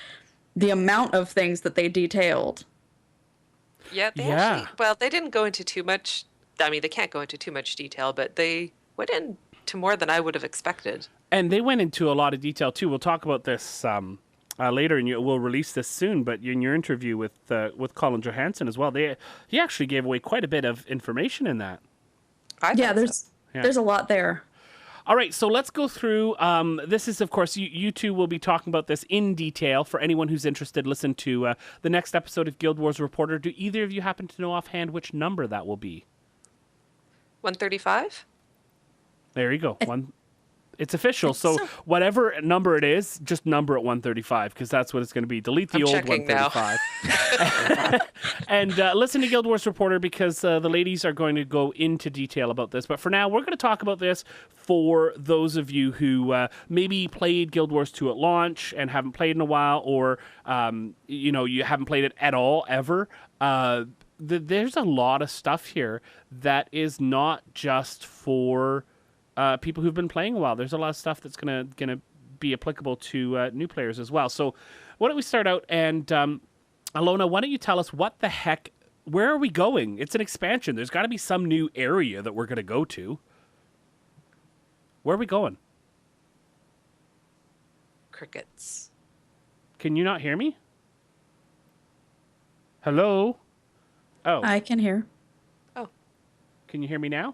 the amount of things that they detailed. Yeah, they didn't go into too much. I mean, they can't go into too much detail, but they went into more than I would have expected. And they went into a lot of detail too. We'll talk about this later, and we'll release this soon. But in your interview with Colin Johansson as well, he actually gave away quite a bit of information in that. There's a lot there. All right, so let's go through. This is, of course, you two will be talking about this in detail. For anyone who's interested, listen to the next episode of Guild Wars Reporter. Do either of you happen to know offhand which number that will be? 135? There you go. It's official. So whatever number it is, just number it 135, because that's what it's going to be. Delete the old 135. And listen to Guild Wars Reporter, because the ladies are going to go into detail about this. But for now, we're going to talk about this for those of you who maybe played Guild Wars 2 at launch and haven't played in a while, or you haven't played it at all ever. There's a lot of stuff here that is not just for people who've been playing a while. There's a lot of stuff that's gonna be applicable to new players as well. So why don't we start out, and Allona, why don't you tell us where are we going? It's an expansion. There's got to be some new area that we're going to go to. Where are we going? Crickets. Can you not hear me? Hello? Oh. I can hear. Oh. Can you hear me now?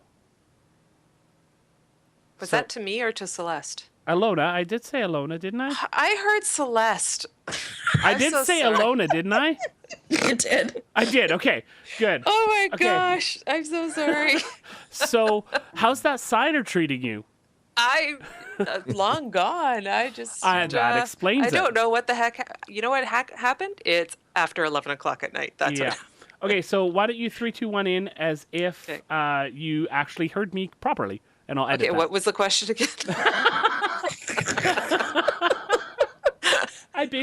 Was that to me or to Celeste? Allona. I did say Allona, didn't I? I heard Celeste. I did say sorry. Allona, didn't I? You did. I did. Okay, good. Oh my gosh. I'm so sorry. So, how's that cider treating you? I long gone. I just that explains it. I don't know what the heck. You know what happened? It's after 11 o'clock at night. That's what. Okay, so why don't you 3, 2, 1 in as if you actually heard me properly, and I'll edit. Okay, what was the question again?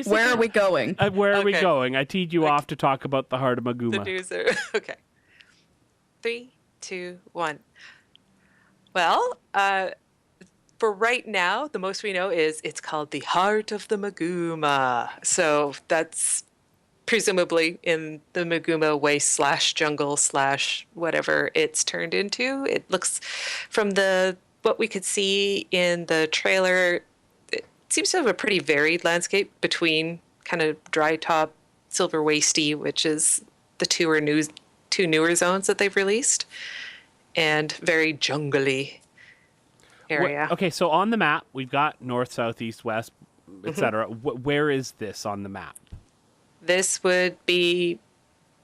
Where are we going? Where are we going? I teed you off to talk about the Heart of Maguuma. The news are okay. 3, 2, 1. Well, for right now, the most we know is it's called the Heart of the Maguuma. So that's presumably in the Maguuma waste / jungle / whatever it's turned into. It looks, from what we could see in the trailer, it seems to have a pretty varied landscape between kind of dry top, silver wasty, which is the two newer zones that they've released, and very jungly area. Okay, so on the map, we've got north, south, east, west, etc. Where is this on the map? This would be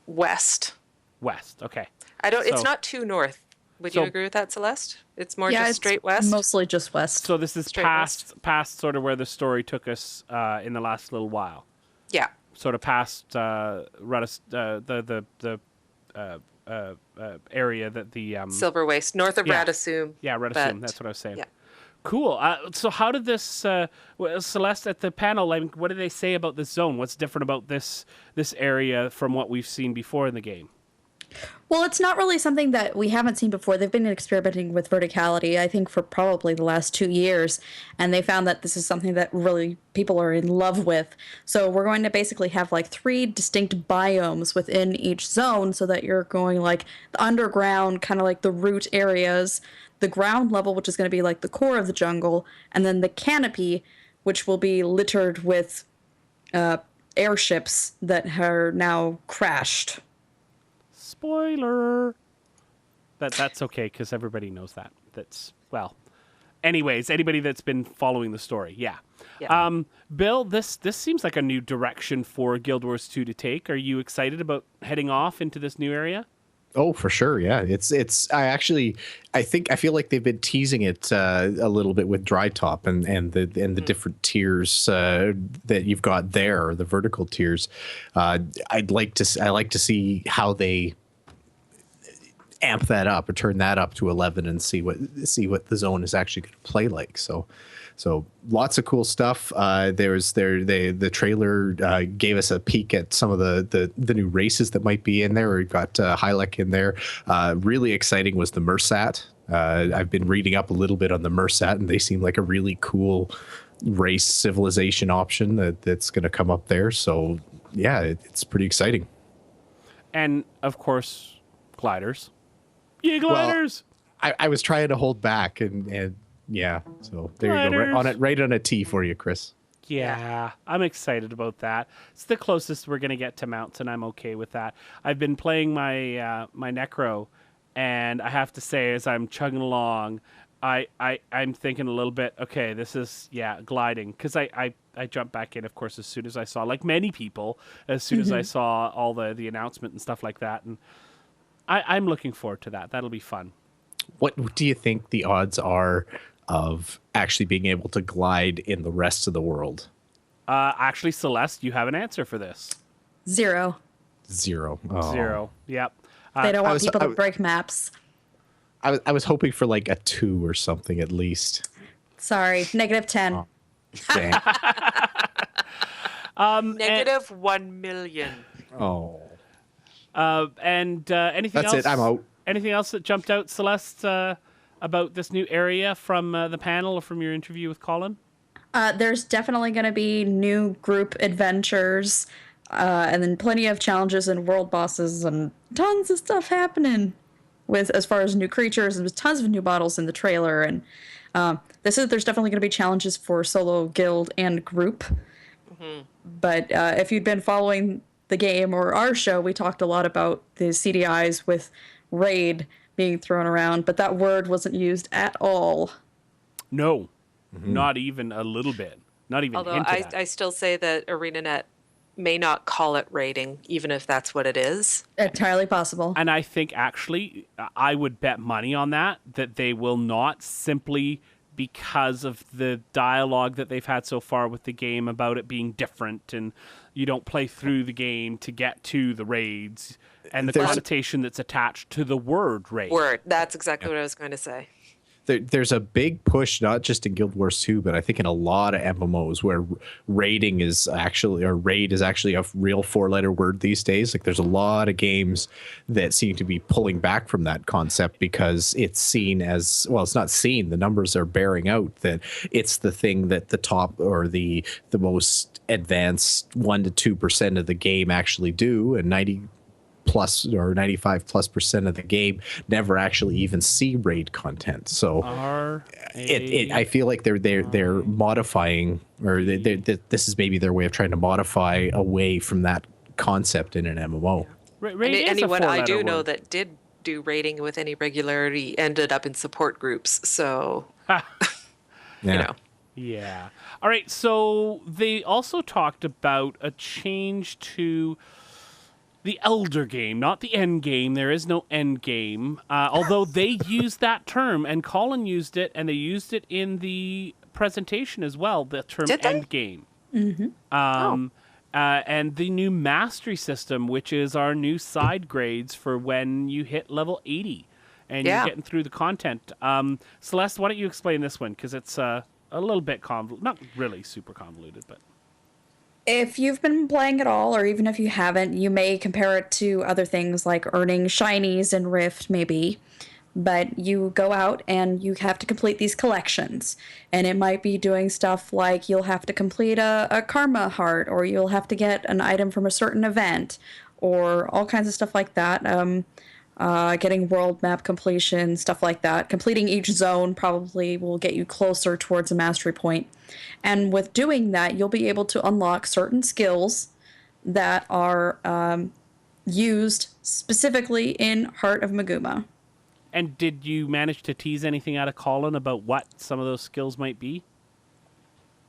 west. West, okay. It's not too north. Would you agree with that, Celeste? It's more just straight west? Mostly just west. So this is past sort of where the story took us in the last little while. Yeah. Sort of past the area that the Silver Waste, north of Radissoum. Yeah, Radissoum. That's what I was saying. Yeah. Cool. So how did this Celeste at the panel? Like, what did they say about this zone? What's different about this area from what we've seen before in the game? Well, it's not really something that we haven't seen before. They've been experimenting with verticality, I think, for probably the last 2 years, and they found that this is something that really people are in love with. So we're going to basically have like 3 distinct biomes within each zone, so that you're going like the underground, kind of like the root areas, the ground level, which is going to be like the core of the jungle, and then the canopy, which will be littered with airships that are now crashed. Spoiler. That's okay, because everybody knows that. Anyways, anybody that's been following the story, yeah. Bill, this seems like a new direction for Guild Wars 2 to take. Are you excited about heading off into this new area? Oh, for sure, yeah. I feel like they've been teasing it a little bit with dry top and the different tiers that you've got there, the vertical tiers. I like to see how they amp that up or turn that up to 11 and see what the zone is actually going to play like. So lots of cool stuff. The trailer gave us a peek at some of the new races that might be in there. We've got Hylek in there. Really exciting was the Mursaat. I've been reading up a little bit on the Mursaat, and they seem like a really cool race civilization option that's going to come up there. So yeah, it's pretty exciting. And of course, gliders. Yeah, gliders. Well, I was trying to hold back, and yeah. So there gliders. You go, right on a T for you, Chris. Yeah, I'm excited about that. It's the closest we're gonna get to mounts, and I'm okay with that. I've been playing my my necro, and I have to say, as I'm chugging along, I'm thinking a little bit. Okay, this is gliding, because I jumped back in, of course, as soon as I saw, like many people, as soon as I saw all the announcement and stuff like that, and I'm looking forward to that. That'll be fun. What do you think the odds are of actually being able to glide in the rest of the world? Actually, Celeste, you have an answer for this. 0. 0. Oh. 0. Yep. They don't want people to break maps. I was hoping for like a 2 or something at least. Sorry, -10. Oh, dang. -1 million. Oh. And anything else? That's it. I'm out. Anything else that jumped out, Celeste, about this new area from the panel or from your interview with Colin? There's definitely going to be new group adventures, and then plenty of challenges and world bosses and tons of stuff happening with as far as new creatures, and tons of new models in the trailer. And there's definitely going to be challenges for solo, guild, and group. But if you'd been following the game or our show, we talked a lot about the CDIs with raid being thrown around, but that word wasn't used at all. No, not even a little bit. Not even. Although I still say that ArenaNet may not call it raiding, even if that's what it is. Entirely possible. And I think actually, I would bet money on that they will not simply because of the dialogue that they've had so far with the game about it being different, and you don't play through the game to get to the raids, and the connotation that's attached to the word raid. That's exactly what I was going to say. There's a big push, not just in Guild Wars 2, but I think in a lot of MMOs where raid is actually a real 4-letter word these days. Like there's a lot of games that seem to be pulling back from that concept because it's seen as, well, it's not seen. The numbers are bearing out that it's the thing that the top or the most advanced 1% to 2% of the game actually do, and 90+ or 95+% of the game never actually even see raid content. So I feel like they're modifying, or this is maybe their way of trying to modify away from that concept in an MMO. Anyone I do know that did do raiding with any regularity ended up in support groups. So, you know. Yeah. All right. So they also talked about a change to the Elder game, not the end game. There is no end game. Although they used that term, and Colin used it, and they used it in the presentation as well, the term end game. Mm-hmm. And the new mastery system, which is our new side grades for when you hit level 80 and you're getting through the content. Celeste, why don't you explain this one? Because it's a little bit convoluted, not really super convoluted, but... If you've been playing at all, or even if you haven't, you may compare it to other things like earning shinies in Rift, maybe. But you go out and you have to complete these collections. And it might be doing stuff like you'll have to complete a karma heart, or you'll have to get an item from a certain event, or all kinds of stuff like that. Getting world map completion, stuff like that. Completing each zone probably will get you closer towards a mastery point. And with doing that, you'll be able to unlock certain skills that are used specifically in Heart of Maguuma. And did you manage to tease anything out of Colin about what some of those skills might be?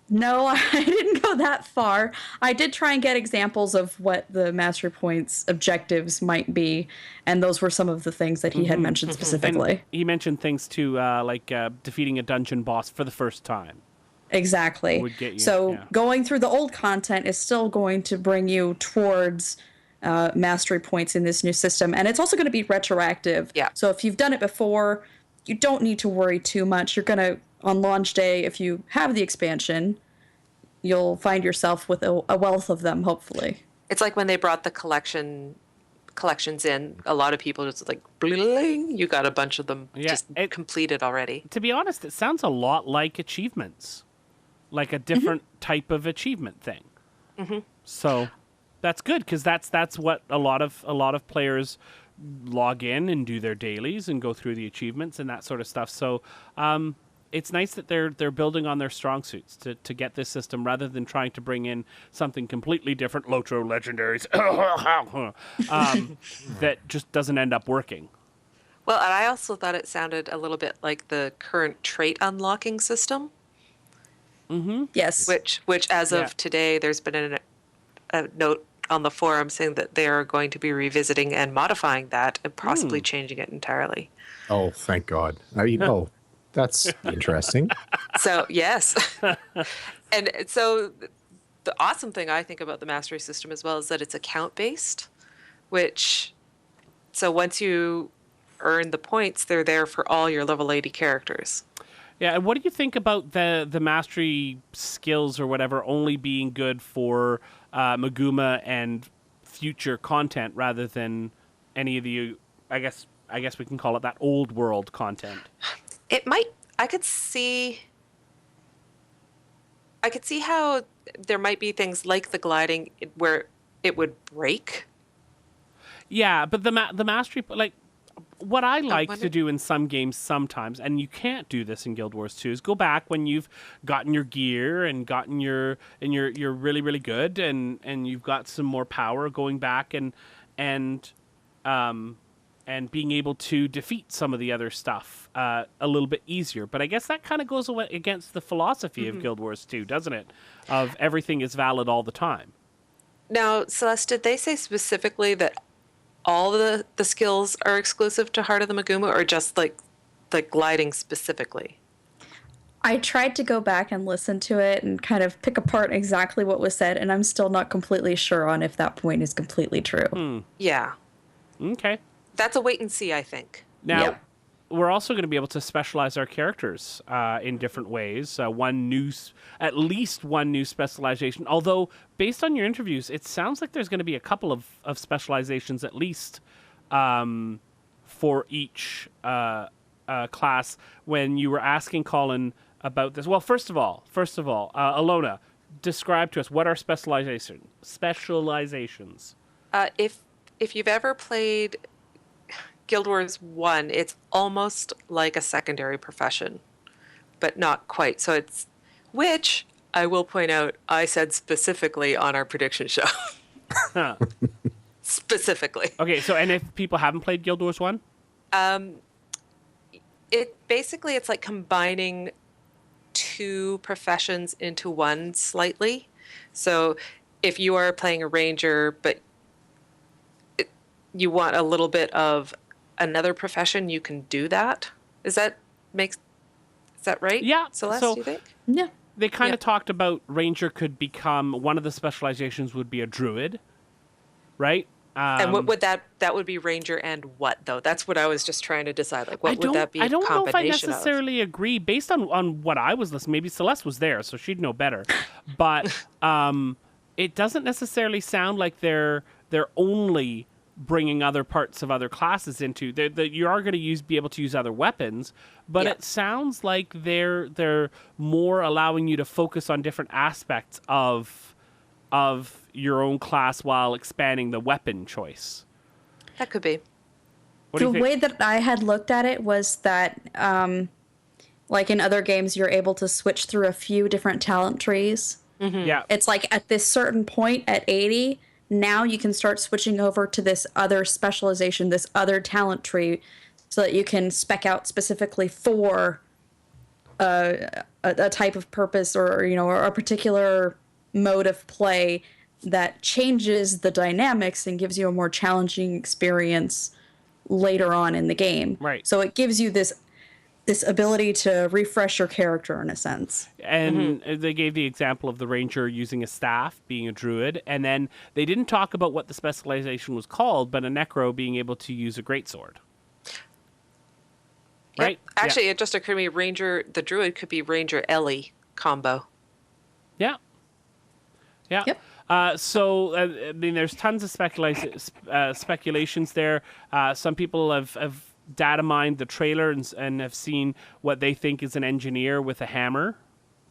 No, I didn't go that far. I did try and get examples of what the Mastery Points objectives might be, and those were some of the things that he had mentioned specifically. And he mentioned things too, like defeating a dungeon boss for the first time. Exactly. Would get you, going through the old content is still going to bring you towards Mastery Points in this new system, and it's also going to be retroactive. Yeah. So if you've done it before, you don't need to worry too much. You're going to, on launch day, if you have the expansion, you'll find yourself with a wealth of them, hopefully. It's like when they brought the collections in, a lot of people just like, bling, you got a bunch of them completed already. To be honest, it sounds a lot like achievements, like a different type of achievement thing. Mm-hmm. So that's good, because that's what a lot of players log in and do their dailies and go through the achievements and that sort of stuff. So it's nice that they're building on their strong suits to get this system, rather than trying to bring in something completely different, Lotro legendaries, that just doesn't end up working. Well, and I also thought it sounded a little bit like the current trait unlocking system. Mm-hmm. Yes. Which as of today, there's been a note on the forum saying that they are going to be revisiting and modifying that and possibly changing it entirely. Oh, thank God. That's interesting. So, yes. And so the awesome thing I think about the mastery system as well is that it's account-based, so once you earn the points, they're there for all your level 80 characters. Yeah, and what do you think about the mastery skills or whatever only being good for Maguuma and future content rather than any of the, I guess we can call it that old world content? I could see how there might be things like the gliding where it would break. Yeah, but the mastery, like, what I like to do in some games sometimes, and you can't do this in Guild Wars 2, is go back when you've gotten your gear and you're really, really good and you've got some more power, going back and being able to defeat some of the other stuff a little bit easier. But I guess that kind of goes against the philosophy of Guild Wars 2, doesn't it? Of everything is valid all the time. Now, Celeste, did they say specifically that all the skills are exclusive to Heart of the Maguuma, or just like gliding specifically? I tried to go back and listen to it and kind of pick apart exactly what was said, and I'm still not completely sure on if that point is completely true. Yeah. Okay. That's a wait and see, I think. Now, we're also going to be able to specialize our characters in different ways. At least one new specialization. Although, based on your interviews, it sounds like there's going to be a couple of specializations at least for each class. When you were asking Colin about this, well, first of all, Allona, describe to us what are specializations. If you've ever played Guild Wars 1, it's almost like a secondary profession, but not quite. So it's, which I will point out, I said specifically on our prediction show. Huh. Specifically. Okay, so and if people haven't played Guild Wars 1? It's like combining two professions into one slightly. So if you are playing a ranger, but you want a little bit of another profession, you can do that. Is that right? Yeah. Celeste, so, do you think? Yeah. They kind of talked about ranger could become, one of the specializations would be a druid, right? And what would that would be ranger and what though? That's what I was just trying to decide. Like, what would that be? I don't know if I necessarily of? agree based on what I was listening. Maybe Celeste was there, so she'd know better. But it doesn't necessarily sound like they're only bringing other parts of other classes into. You are going to be able to use other weapons, but it sounds like they're more allowing you to focus on different aspects of your own class while expanding the weapon choice. That could be. The way that I had looked at it was that, like in other games, you're able to switch through a few different talent trees. Mm-hmm. Yeah. It's like at this certain point at 80, now you can start switching over to this other specialization, this other talent tree, so that you can spec out specifically for a type of purpose or a particular mode of play that changes the dynamics and gives you a more challenging experience later on in the game. Right. So it gives you this ability to refresh your character in a sense. And they gave the example of the ranger using a staff, being a druid, and then they didn't talk about what the specialization was called, but a necro being able to use a greatsword. Right? Actually, it just occurred to me, the druid could be Ranger Ellie combo. Yeah. Yeah. Yep. So, I mean, there's tons of speculations there. Some people have data mined the trailer and have seen what they think is an engineer with a hammer.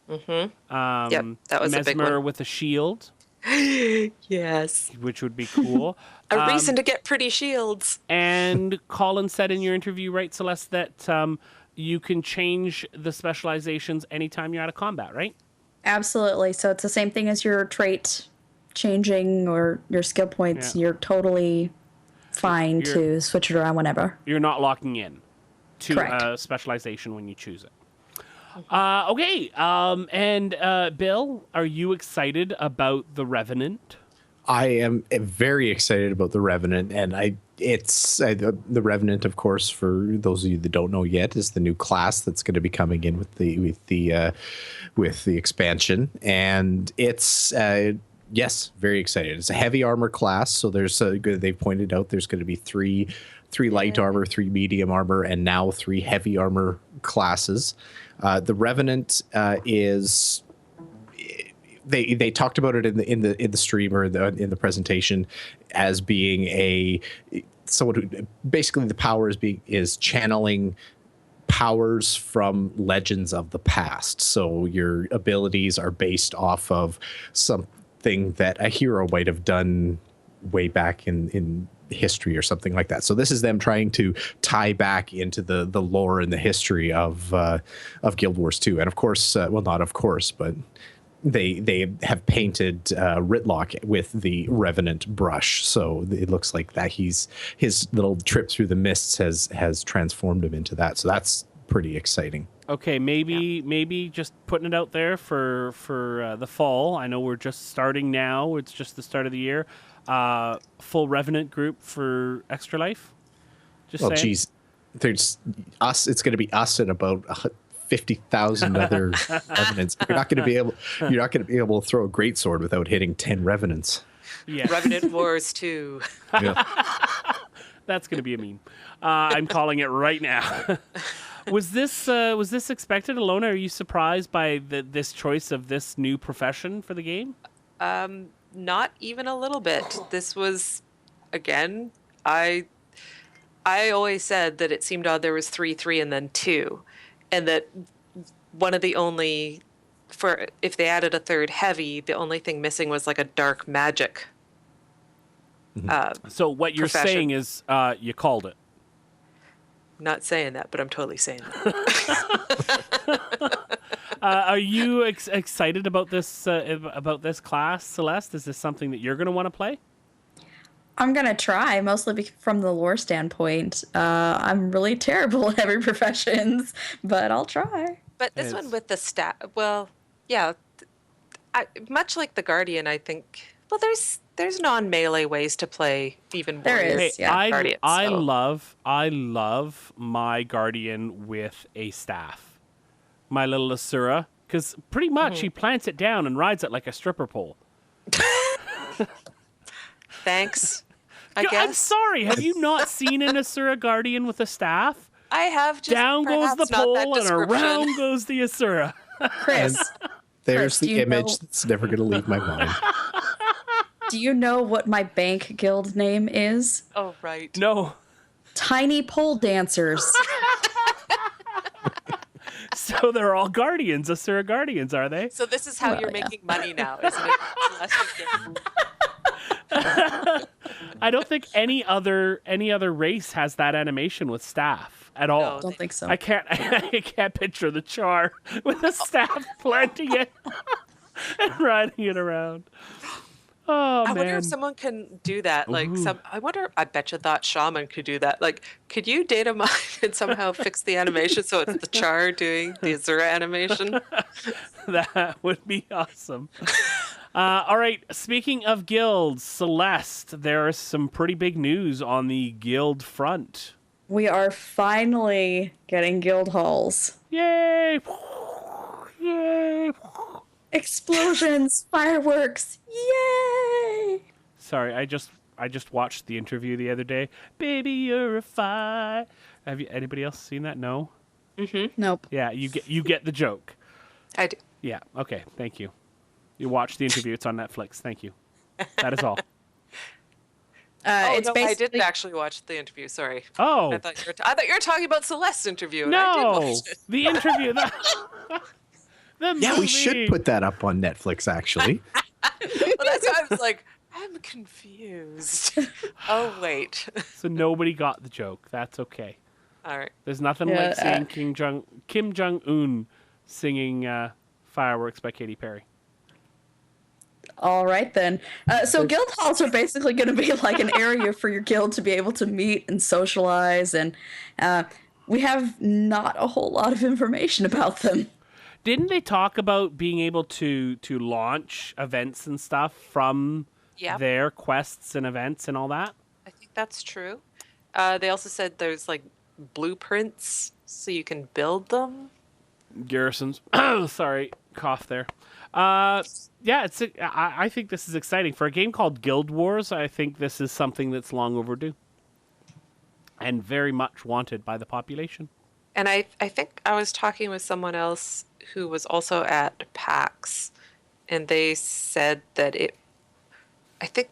Mm-hmm. That was a big one. Mesmer with a shield. Yes. Which would be cool. A reason to get pretty shields. And Colin said in your interview, right, Celeste, that you can change the specializations anytime you're out of combat, right? Absolutely. So it's the same thing as your trait changing or your skill points. Yeah. You're totally fine to switch it around whenever. You're not locking in to a specialization when you choose it. Okay. And Bill, are you excited about the Revenant? I am very excited about the Revenant, and the Revenant, of course, for those of you that don't know yet, is the new class that's going to be coming in with the expansion, and it's yes, very excited. It's a heavy armor class, so they've pointed out there's going to be three light armor, 3 medium armor, and now 3 heavy armor classes. The Revenant is. They talked about it in the stream or in the presentation as being someone who basically the power is channeling powers from legends of the past. So your abilities are based off of something that a hero might have done way back in history or something like that. So this is them trying to tie back into the lore and the history of Guild Wars 2. And of course, well, not of course, but they have painted Ritlock with the Revenant brush, so it looks like that his little trip through the mists has transformed him into that. So that's pretty exciting. Okay, maybe just putting it out there for the fall. I know we're just starting now. It's just the start of the year. Full Revenant group for Extra Life. Just saying. Geez, there's us. It's going to be us and about 50,000 other revenants. You're not going to be able to throw a greatsword without hitting 10 revenants. Yeah. Revenant Wars 2. Yeah. That's going to be a meme. I'm calling it right now. Was this expected, Allona? Are you surprised by this choice of this new profession for the game? Not even a little bit. This was, again, I always said that it seemed odd there was 3, and then 2. And that one of the only, if they added a third heavy, the only thing missing was like a dark magic. So what you're saying is you called it. I'm not saying that, but I'm totally saying that. Are you excited about this class, Celeste? Is this something that you're going to want to play? I'm going to try, mostly from the lore standpoint. I'm really terrible at heavy professions, but I'll try. But this one with the stat, well, yeah, much like the Guardian, I think, well, there's non-melee ways to play even more. There is, yeah. Guardian, I love my Guardian with a staff. My little Asura, because pretty much he plants it down and rides it like a stripper pole. Thanks, I guess. I'm sorry. Have you not seen an Asura Guardian with a staff? I have. Just down goes the pole and around goes the Asura. Chris, there's the image that's never going to leave my mind. Do you know what my bank guild name is? Oh, right. No. Tiny Pole Dancers. So they're all guardians, Asura guardians, are they? So this is how you're making money now, isn't it? I don't think any other race has that animation with staff at all. No, I don't think so. I can't picture the Char with a staff planting it and riding it around. Oh, I man. wonder if someone can do that. Like, I bet you thought Shaman could do that. Like, could you data mine and somehow fix the animation so it's the Char doing the Azura animation? That would be awesome. All right, speaking of guilds, Celeste, there is some pretty big news on the guild front. We are finally getting guild halls. Yay! Yay! Explosions, fireworks, yay! Sorry, I just watched the interview the other day. Baby, you're a fire. Have you anybody else seen that? No. Nope. Yeah, you get the joke. I do. Yeah. Okay. Thank you. You watched the interview. It's on Netflix. Thank you. That is all. It's I didn't actually watch the interview. Sorry. Oh. I thought you were talking about Celeste's interview. And No, I did watch it. the interview. The Yeah, we should put that up on Netflix, actually. Well, that's why I was like, I'm confused. Oh, wait. So nobody got the joke. That's okay. All right. There's nothing like seeing Kim Jong-un singing Fireworks by Katy Perry. All right, then. So guild halls are basically going to be like an area for your guild to be able to meet and socialize, and we have not a whole lot of information about them. Didn't they talk about being able to launch events and stuff from their quests and events and all that? I think that's true. They also said there's like blueprints so you can build them. Garrisons. Sorry, cough there. Yeah, I think this is exciting. For a game called Guild Wars, I think this is something that's long overdue. And very much wanted by the population. And I think I was talking with someone else who was also at PAX, and they said that I think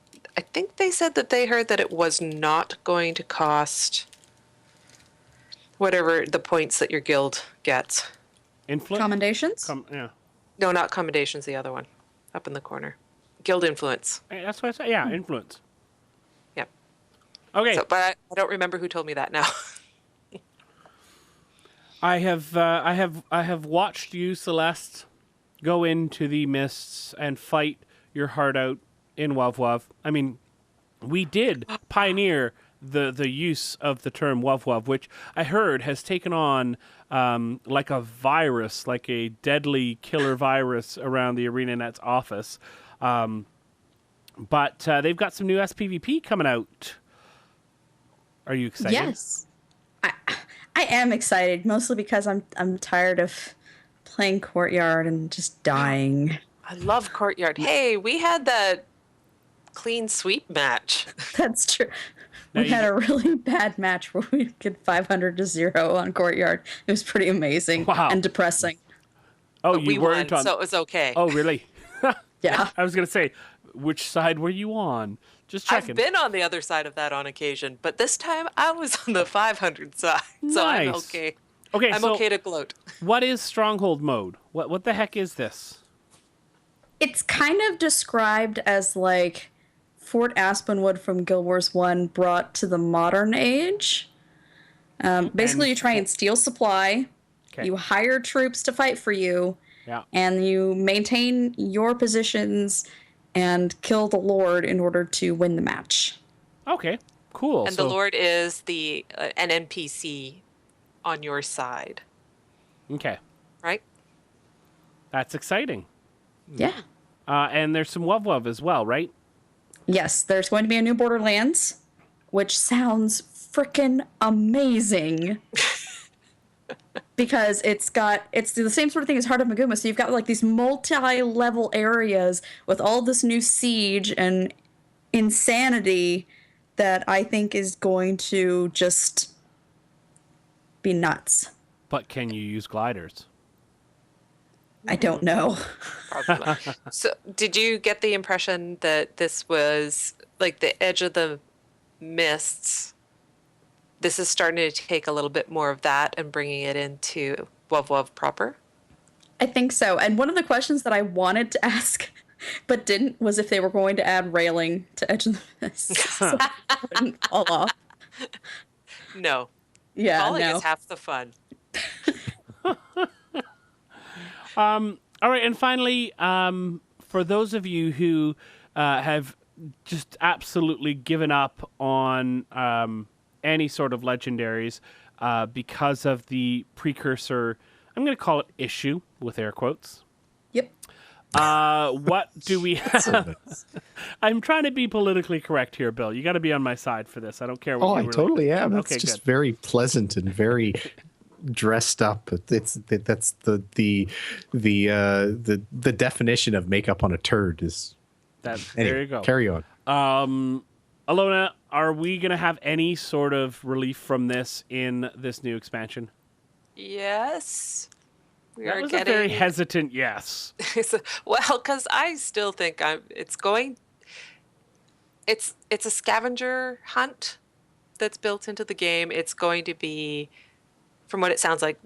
they said that they heard that it was not going to cost whatever the points that your guild gets. Influence? Commendations? Yeah. No, not commendations, the other one. Up in the corner. Guild influence. Hey, that's what I said. Yeah, influence. Yep. Okay. So, but I don't remember who told me that now. I have watched you, Celeste, go into the mists and fight your heart out in WoW. I mean, we did pioneer the use of the term WoW, which I heard has taken on like a virus, like a deadly killer virus around the ArenaNet's office. But they've got some new SPVP coming out. Are you excited? Yes. I am excited, mostly because I'm tired of playing Courtyard and just dying. I love Courtyard. Hey, we had that clean sweep match. That's true. We had a really bad match where we get 500-0 on Courtyard. It was pretty amazing and depressing. Oh, but we won, so it was okay. Oh, really? Yeah. I was going to say, which side were you on? Just checking. I've been on the other side of that on occasion, but this time I was on the 500 side, so I'm okay. Okay, I'm okay to gloat. What is Stronghold mode? What the heck is this? It's kind of described as like Fort Aspenwood from Guild Wars 1 brought to the modern age. Basically, you try and steal supply. Okay. You hire troops to fight for you. Yeah. And you maintain your positions and kill the Lord in order to win the match. Okay, cool. And the Lord is an NPC on your side. Okay. Right? That's exciting. Yeah. And there's some WoW as well, right? Yes, there's going to be a new Borderlands, which sounds freaking amazing. Because it's the same sort of thing as Heart of Maguuma. So you've got like these multi-level areas with all this new siege and insanity that I think is going to just be nuts. But can you use gliders? I don't know. So did you get the impression that this was like the edge of the mists? This is starting to take a little bit more of that and bringing it into WoW proper? I think so. And one of the questions that I wanted to ask but didn't was if they were going to add railing to Edge of the Mist. So it wouldn't fall off. No. Yeah, Falling is half the fun. All right, and finally, for those of you who have just absolutely given up on any sort of legendaries because of the precursor, I'm going to call it issue with air quotes. Yep. What do we have? I'm trying to be politically correct here, Bill. You got to be on my side for this. I don't care what I totally am. That's just very pleasant and very dressed up. That's the definition of makeup on a turd is. Anyway, there you go. Carry on. Allona, are we going to have any sort of relief from this in this new expansion? Yes. That was a very hesitant yes. Well, because I still think it's a scavenger hunt that's built into the game. It's going to be, from what it sounds like,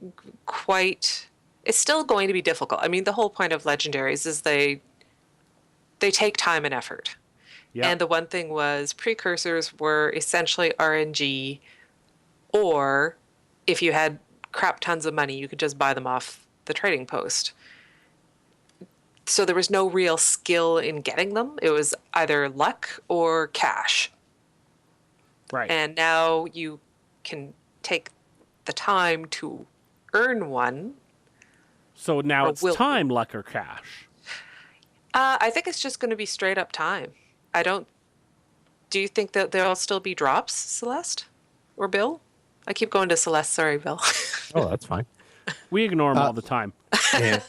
it's still going to be difficult. I mean, the whole point of legendaries is they take time and effort. Yep. And the one thing was precursors were essentially RNG, or if you had crap tons of money, you could just buy them off the trading post. So there was no real skill in getting them. It was either luck or cash. Right. And now you can take the time to earn one. So now it's time, luck, or cash. I think it's just going to be straight up time. Do you think that there'll still be drops, Celeste? Or Bill? I keep going to Celeste. Sorry, Bill. Oh, that's fine. We ignore him all the time. Yeah.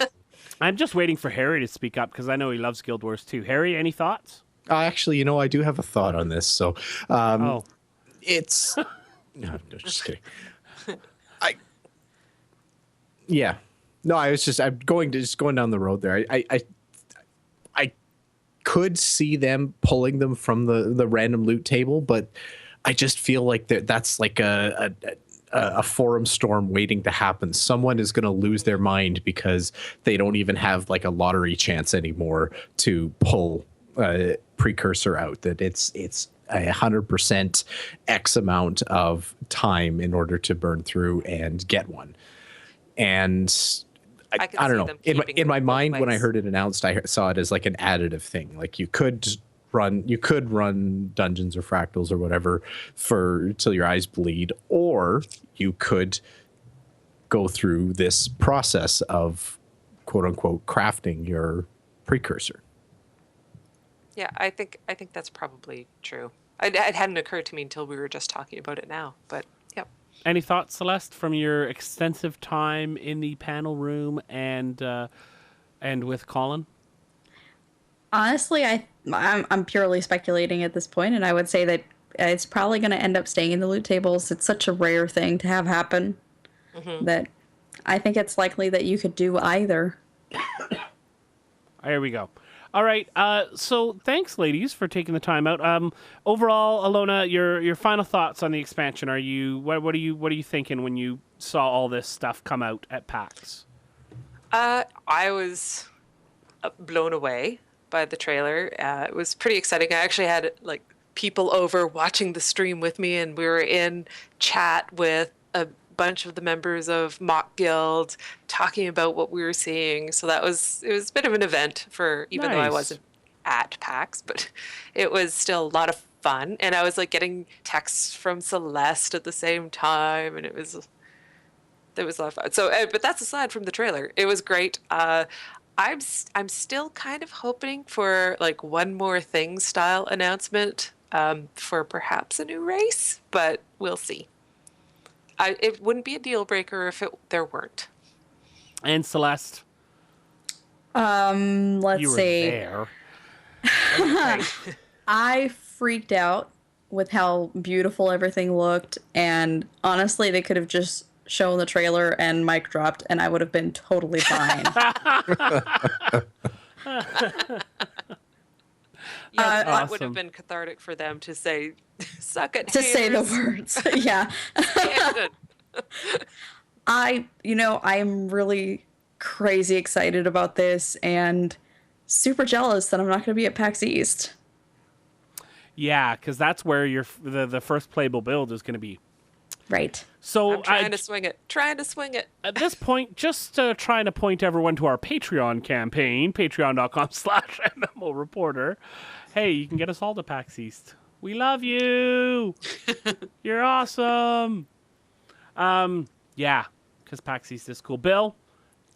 I'm just waiting for Harry to speak up because I know he loves Guild Wars too. Harry, any thoughts? Actually, I do have a thought on this. So, it's no, just kidding. I'm going down the road there. I could see them pulling them from the random loot table, but I just feel like that's like a forum storm waiting to happen. Someone is going to lose their mind because they don't even have like a lottery chance anymore to pull a precursor out. That it's 100% X amount of time in order to burn through and get one. And I don't know. In my mind, when I heard it announced, I saw it as like an additive thing. Like you could run dungeons or fractals or whatever till your eyes bleed, or you could go through this process of quote unquote crafting your precursor. Yeah, I think that's probably true. It hadn't occurred to me until we were just talking about it now, but yep. Any thoughts, Celeste, from your extensive time in the panel room and with Colin? Honestly, I'm purely speculating at this point, and I would say that it's probably going to end up staying in the loot tables. It's such a rare thing to have happen that I think it's likely that you could do either. There we go. All right. So thanks, ladies, for taking the time out. Overall, Allona, your final thoughts on the expansion. What are you thinking when you saw all this stuff come out at PAX? I was blown away by the trailer. It was pretty exciting. I actually had people over watching the stream with me, and we were in chat with a bunch of the members of Mock Guild talking about what we were seeing. So it was a bit of an event even though I wasn't at PAX, but it was still a lot of fun. And I was getting texts from Celeste at the same time, and it was a lot of fun. So, but that's aside from the trailer. It was great. I'm still kind of hoping for one more thing style announcement for perhaps a new race, but we'll see. It wouldn't be a deal breaker if there weren't. And Celeste, let's you were see. There. I freaked out with how beautiful everything looked, and honestly, they could have just shown the trailer and mic dropped, and I would have been totally fine. That would have been cathartic for them to say, "Suck it." To say the words, yeah. I am really crazy excited about this, and super jealous that I'm not going to be at PAX East. Yeah, because that's where the first playable build is going to be. Right. So I'm trying to swing it. At this point, just trying to point everyone to our Patreon campaign, patreon.com/MMO Reporter. Hey, you can get us all to PAX East. We love you. You're awesome. Yeah, because PAX East is cool. Bill,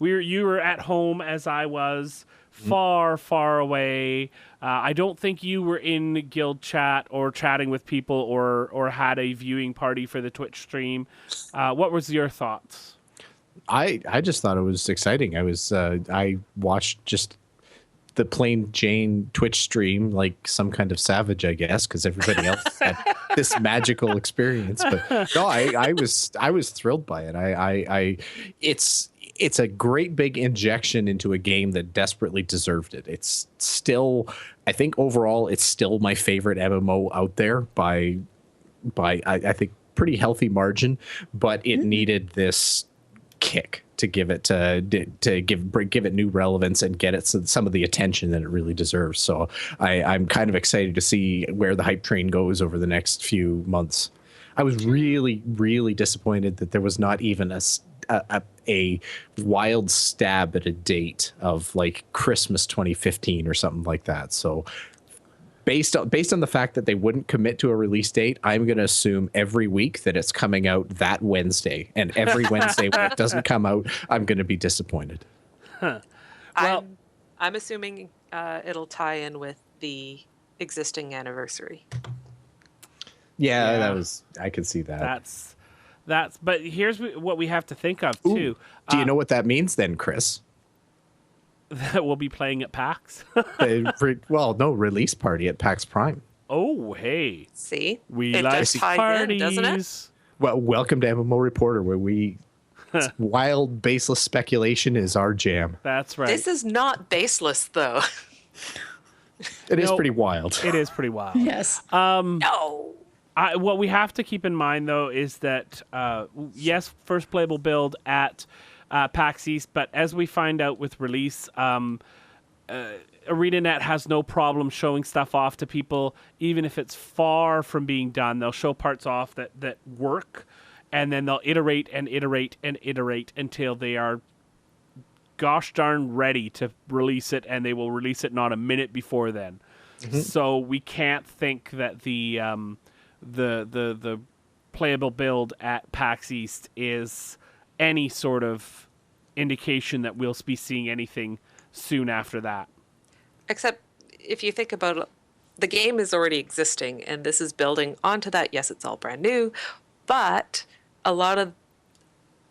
you were at home as I was, far, far away. I don't think you were in guild chat or chatting with people or had a viewing party for the Twitch stream. What was your thoughts? I just thought it was exciting. I watched just the plain Jane Twitch stream like some kind of savage, I guess, because everybody else had this magical experience. But no, I was thrilled by it. It's a great big injection into a game that desperately deserved it. It's still, I think overall, it's still my favorite MMO out there by I think pretty healthy margin, but it needed this kick to give it give it new relevance and get it some of the attention that it really deserves. So I'm kind of excited to see where the hype train goes over the next few months. I was really, really disappointed that there was not even a wild stab at a date of Christmas 2015 or something like that. So based on the fact that they wouldn't commit to a release date, I'm going to assume every week that it's coming out that Wednesday, and every Wednesday when it doesn't come out, I'm going to be disappointed. Huh. Well, I'm assuming it'll tie in with the existing anniversary. Yeah. I could see that. But here's what we have to think of too. Do you know what that means then, Chris? That we'll be playing at PAX? No, release party at PAX Prime. Oh, hey. See? We like parties. Doesn't it? Well, welcome to MMO Reporter, where wild, baseless speculation is our jam. That's right. This is not baseless, though. It is pretty wild. It is pretty wild. Yes. No. What we have to keep in mind, though, is that, yes, first playable build at PAX East, but as we find out with release, ArenaNet has no problem showing stuff off to people, even if it's far from being done. They'll show parts off that work, and then they'll iterate and iterate and iterate until they are gosh darn ready to release it, and they will release it not a minute before then. Mm-hmm. So we can't think that the playable build at PAX East is any sort of indication that we'll be seeing anything soon after that. Except if you think about it, the game is already existing, and this is building onto that. Yes, it's all brand new, but a lot of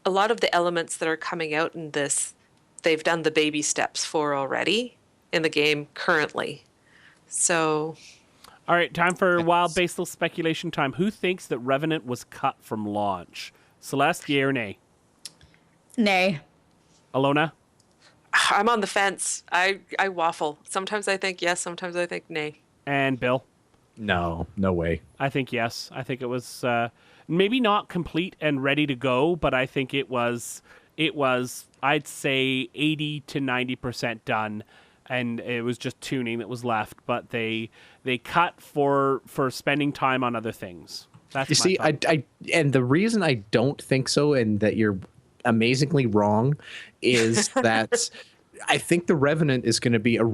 the elements that are coming out in this, they've done the baby steps for already in the game currently. So, all right, time for wild basal speculation time. Who thinks that Revenant was cut from launch? Celeste, yay or nay? Nay. Allona? I'm on the fence. I waffle. Sometimes I think yes, sometimes I think nay. And Bill? No way. I think yes. I think it was maybe not complete and ready to go, but I think it was I'd say 80 to 90% done, and it was just tuning that was left, but they cut for spending time on other things. That's you see, I and the reason I don't think so, and that you're amazingly wrong, is that I think the Revenant is going to be a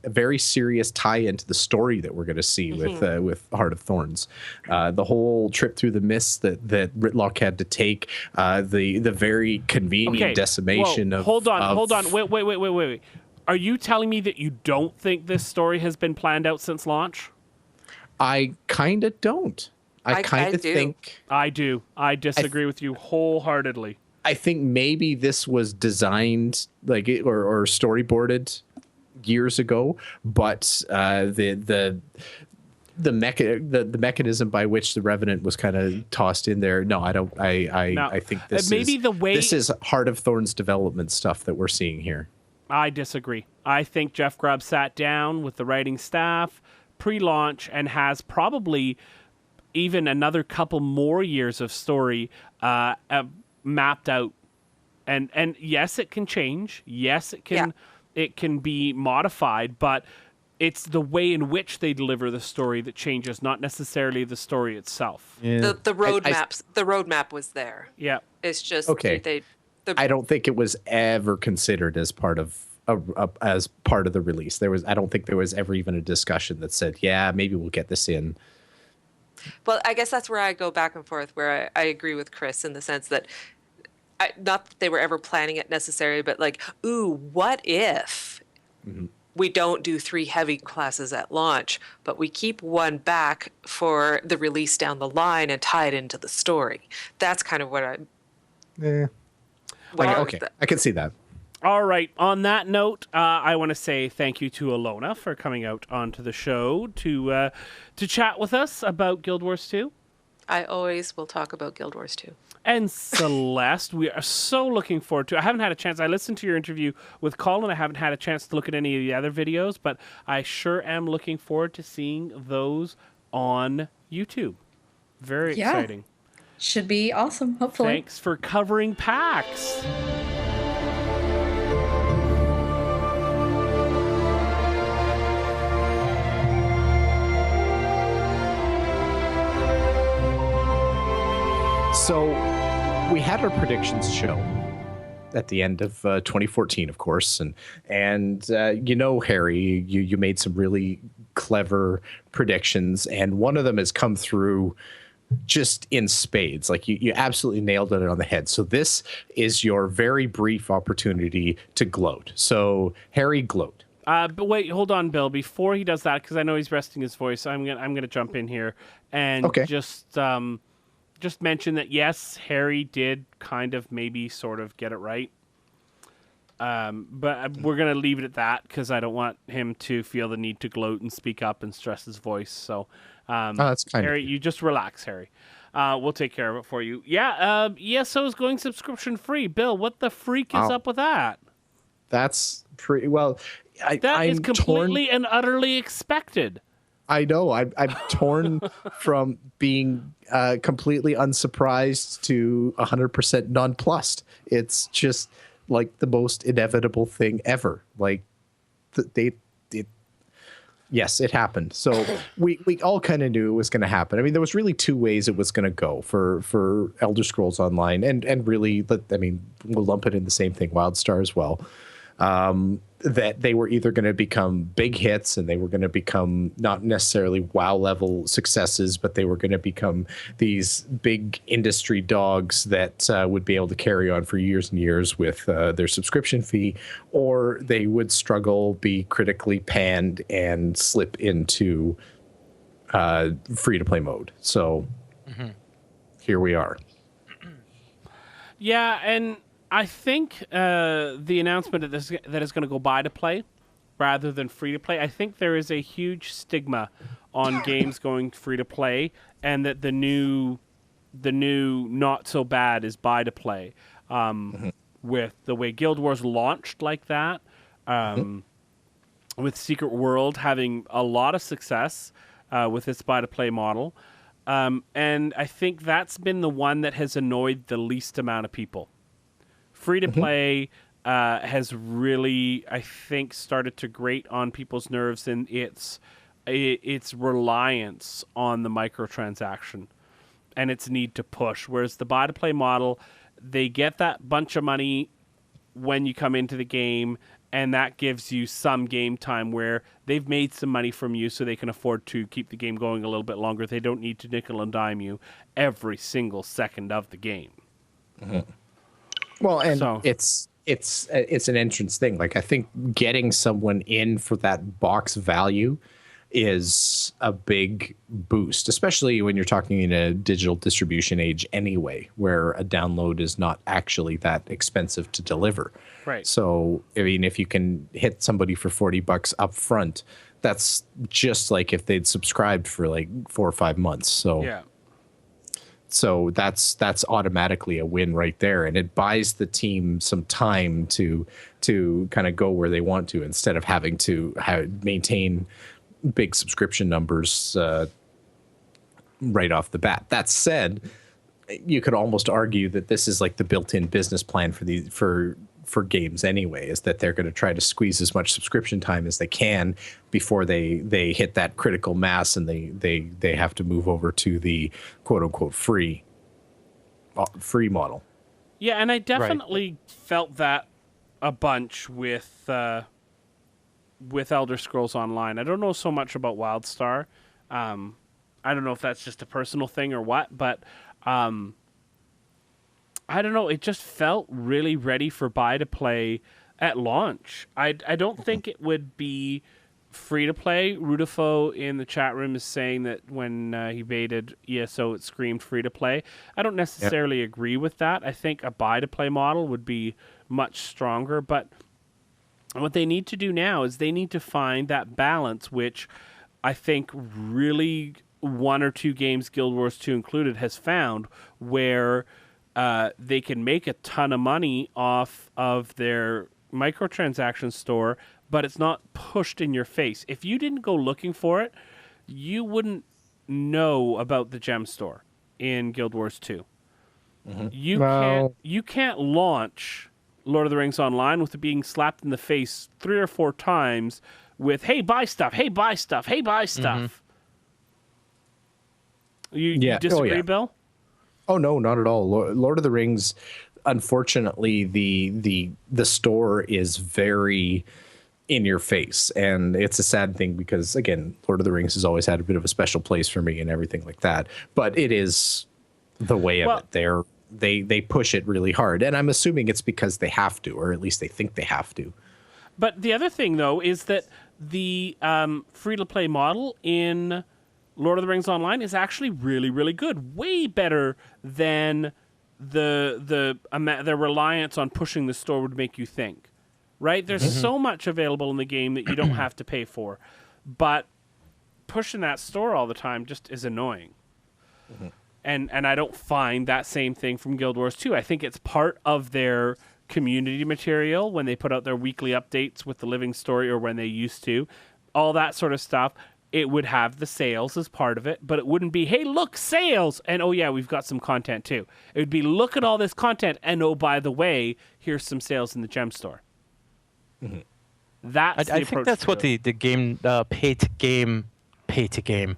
very serious tie-in to the story that we're going to see with Heart of Thorns. The whole trip through the mists that Ritlock had to take, the very convenient decimation of... Hold on. Wait. Are you telling me that you don't think this story has been planned out since launch? I kind of don't. I kind of think... I do. I disagree with you wholeheartedly. I think maybe this was designed or storyboarded years ago, but the mechanism by which the Revenant was kind of tossed in there. No, I don't. I think this is Heart of Thorns development stuff that we're seeing here. I disagree. I think Jeff Grubb sat down with the writing staff pre-launch and has probably even another couple more years of story mapped out, and yes, it can change. Yes, it can be modified, but it's the way in which they deliver the story that changes, not necessarily the story itself. Yeah. The roadmap was there. Yeah, it's just okay. I don't think it was ever considered as part of the release. I don't think there was ever even a discussion that said, yeah, maybe we'll get this in. Well, I guess that's where I go back and forth, where I agree with Chris in the sense that, not that they were ever planning it necessarily, but like, ooh, what if we don't do 3 heavy classes at launch, but we keep one back for the release down the line and tie it into the story? That's kind of what I... Yeah. Okay, I can see that. All right. On that note, I want to say thank you to Allona for coming out onto the show to chat with us about Guild Wars 2. I always will talk about Guild Wars 2. And Celeste, we are so looking forward to it. I haven't had a chance. I listened to your interview with Colin. I haven't had a chance to look at any of the other videos, but I sure am looking forward to seeing those on YouTube. Very exciting. Should be awesome, hopefully. Thanks for covering PAX. So we had our predictions show at the end of 2014, of course, and Harry, you made some really clever predictions, and one of them has come through just in spades. Like you absolutely nailed it on the head. So this is your very brief opportunity to gloat. So Harry, gloat. But wait, hold on, Bill. Before he does that, because I know he's resting his voice, I'm gonna jump in here and just mention that yes, Harry did kind of maybe sort of get it right. But we're gonna leave it at that because I don't want him to feel the need to gloat and speak up and stress his voice. So, that's kind Harry, you just relax, Harry. We'll take care of it for you. Yeah. ESO is going subscription free. Bill, what the freak is up with that? That's pretty well. That is completely and utterly expected. I know. I'm torn from being completely unsurprised to 100% nonplussed. It's just like the most inevitable thing ever. Like yes, it happened. So we all kind of knew it was going to happen. I mean, there was really 2 ways it was going to go for Elder Scrolls Online, and really, I mean, we'll lump it in the same thing, WildStar as well. That they were either going to become big hits and they were going to become not necessarily WoW level successes, but they were going to become these big industry dogs that would be able to carry on for years and years with their subscription fee, or they would struggle, be critically panned, and slip into free-to-play mode. So here we are. Yeah, and I think the announcement that is going to go buy to play rather than free to play, I think there is a huge stigma on games going free to play, and that the new not so bad is buy to play. With the way Guild Wars launched like that, with Secret World having a lot of success with its buy to play model. And I think that's been the one that has annoyed the least amount of people. Free to play has really, I think, started to grate on people's nerves in its reliance on the microtransaction and its need to push. Whereas the buy to play model, they get that bunch of money when you come into the game, and that gives you some game time where they've made some money from you so they can afford to keep the game going a little bit longer. They don't need to nickel and dime you every single second of the game. Well, and so, it's an entrance thing. Like, I think getting someone in for that box value is a big boost, especially when you're talking in a digital distribution age anyway, where a download is not actually that expensive to deliver. Right. So, I mean, if you can hit somebody for $40 up front, that's just like if they'd subscribed for like 4 or 5 months. So, yeah. So that's automatically a win right there, and it buys the team some time to kind of go where they want to, instead of having to maintain big subscription numbers right off the bat. That said, you could almost argue that this is like the built-in business plan for games anyway, is that they're going to try to squeeze as much subscription time as they can before they hit that critical mass, and they have to move over to the quote-unquote free model. Yeah, and I definitely felt that a bunch with Elder Scrolls Online. I don't know so much about WildStar. I don't know if that's just a personal thing or what, but I don't know. It just felt really ready for buy to play at launch. I don't think it would be free to play. Rudifo in the chat room is saying that when he baited ESO, it screamed free to play. I don't necessarily agree with that. I think a buy to play model would be much stronger, but what they need to do now is they need to find that balance, which I think really 1 or 2 games, Guild Wars 2 included, has found, where they can make a ton of money off of their microtransaction store, but it's not pushed in your face. If you didn't go looking for it, you wouldn't know about the gem store in Guild Wars 2. You can't launch Lord of the Rings Online with it being slapped in the face 3 or 4 times with, hey, buy stuff, hey, buy stuff, hey, buy stuff. You disagree, Bill? Oh, no, not at all. Lord of the Rings, unfortunately, the store is very in your face, and it's a sad thing because, again, Lord of the Rings has always had a bit of a special place for me and everything like that, but it is the way of it. They push it really hard, and I'm assuming it's because they have to, or at least they think they have to. But the other thing, though, is that the free-to-play model in Lord of the Rings Online is actually really, really good. Way better than the reliance on pushing the store would make you think. Right? There's so much available in the game that you don't have to pay for. But pushing that store all the time just is annoying. And I don't find that same thing from Guild Wars 2. I think it's part of their community material when they put out their weekly updates with the living story, or when they used to. All that sort of stuff. It would have the sales as part of it, but it wouldn't be, hey, look, sales! And, oh, yeah, we've got some content, too. It would be, look at all this content, and, oh, by the way, here's some sales in the gem store. That's I think that's what the game pay to game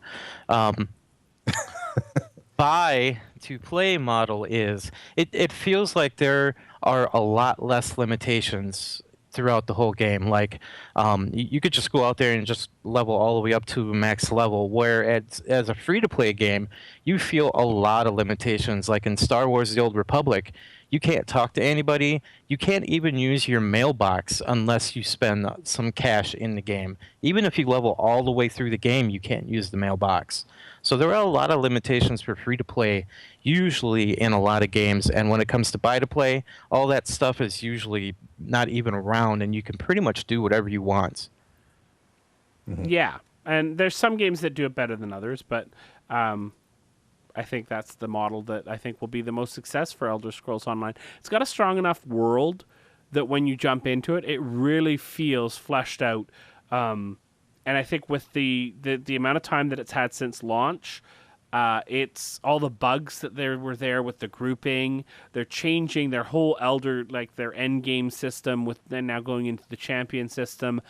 buy to play model is. It feels like there are a lot less limitations throughout the whole game. Like you could just go out there and just level all the way up to max level, where as a free to play game you feel a lot of limitations. Like in Star Wars The Old Republic, You can't talk to anybody. You can't even use your mailbox unless you spend some cash in the game. Even if you level all the way through the game, you can't use the mailbox. So there are a lot of limitations for free-to-play, usually in a lot of games. And when it comes to buy-to-play, all that stuff is usually not even around, and you can pretty much do whatever you want. Mm-hmm. Yeah, and there's some games that do it better than others, but I think that's the model that I think will be the most success for Elder Scrolls Online. It's got a strong enough world that when you jump into it, it really feels fleshed out. And I think with the amount of time that it's had since launch, it's all the bugs that were there with the grouping. They're changing their whole their end game system with then now going into the champion system.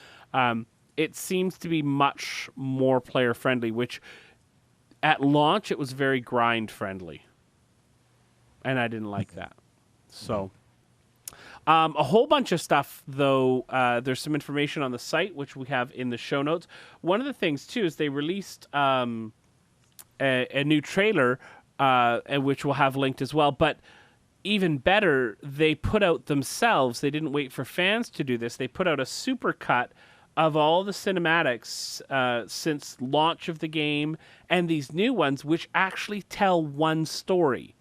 It seems to be much more player friendly, which at launch it was very grind friendly, and I didn't like that. So. A whole bunch of stuff, though. There's some information on the site, which we have in the show notes. One of the things, too, is they released a new trailer, which we'll have linked as well. But even better, they put out themselves. They didn't wait for fans to do this. They put out a supercut of all the cinematics since launch of the game and these new ones, which actually tell one story.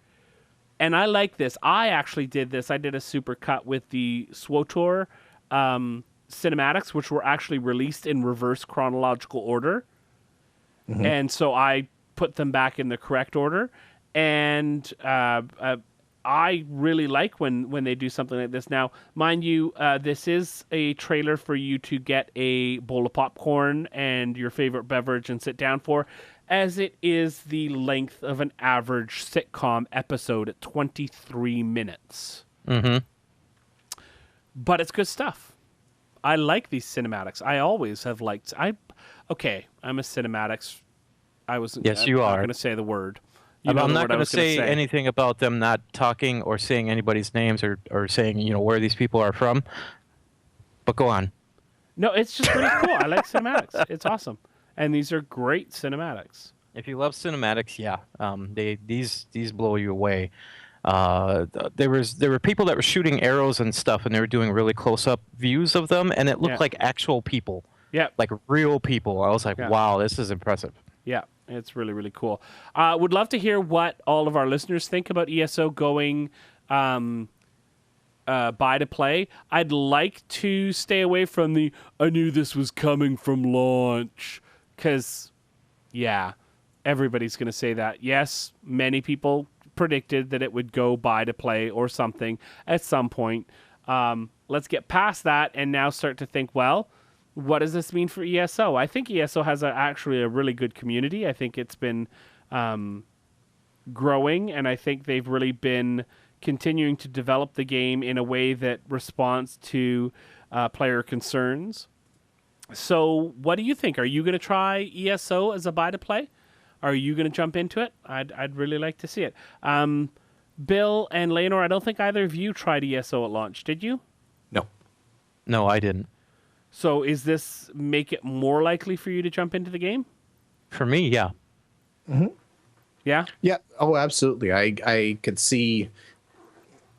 And I like this. I actually did this. I did a super cut with the SWTOR cinematics, which were actually released in reverse chronological order. Mm-hmm. And so I put them back in the correct order. And I really like when they do something like this. Now, mind you, this is a trailer for you to get a bowl of popcorn and your favorite beverage and sit down for, as it is the length of an average sitcom episode at 23 minutes. Mm-hmm. But it's good stuff. I like these cinematics. I always have liked... I'm a cinematics... Yes, you are. I'm not going to say the word. I'm not going to say anything about them not talking or saying anybody's names or saying, where these people are from. But go on. No, it's just really cool. I like cinematics. It's awesome. And these are great cinematics. If you love cinematics, yeah, these blow you away. There were people that were shooting arrows and stuff, and they were doing really close-up views of them, and it looked like actual people. Yeah, like real people. I was like, wow, this is impressive. Yeah, it's really, really cool. Would love to hear what all of our listeners think about ESO going buy to play. I'd like to stay away from the I knew this was coming from launch. Because, everybody's going to say that. Yes, many people predicted that it would go buy to play or something at some point. Let's get past that and now start to think, well, what does this mean for ESO? I think ESO has actually a really good community. I think it's been growing, and I think they've really been continuing to develop the game in a way that responds to player concerns. So what do you think? Are you going to try ESO as a buy-to-play? Are you going to jump into it? I'd really like to see it. Bill and Leonor, I don't think either of you tried ESO at launch, did you? No. No, I didn't. So is this make it more likely for you to jump into the game? For me, yeah. Mm-hmm. Yeah? Yeah. Oh, absolutely. I could see...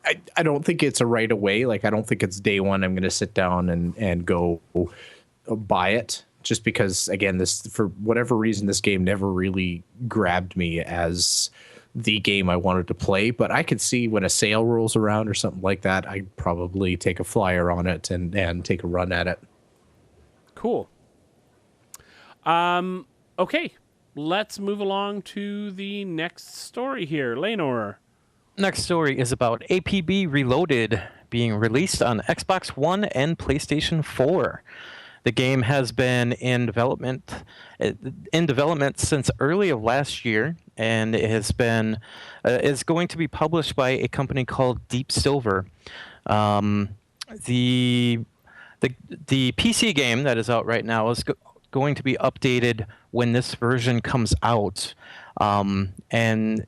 I don't think it's a right away. Like, I don't think it's day one I'm going to sit down and go... buy it, just because, again, this, for whatever reason, this game never really grabbed me as the game I wanted to play. But I could see when a sale rolls around or something like that, I'd probably take a flyer on it and take a run at it. Cool. Okay, let's move along to the next story here. Leonor. Next story is about APB Reloaded being released on Xbox One and PlayStation 4. The game has been in development since early of last year, and it has been is going to be published by a company called Deep Silver. The PC game that is out right now is going to be updated when this version comes out, and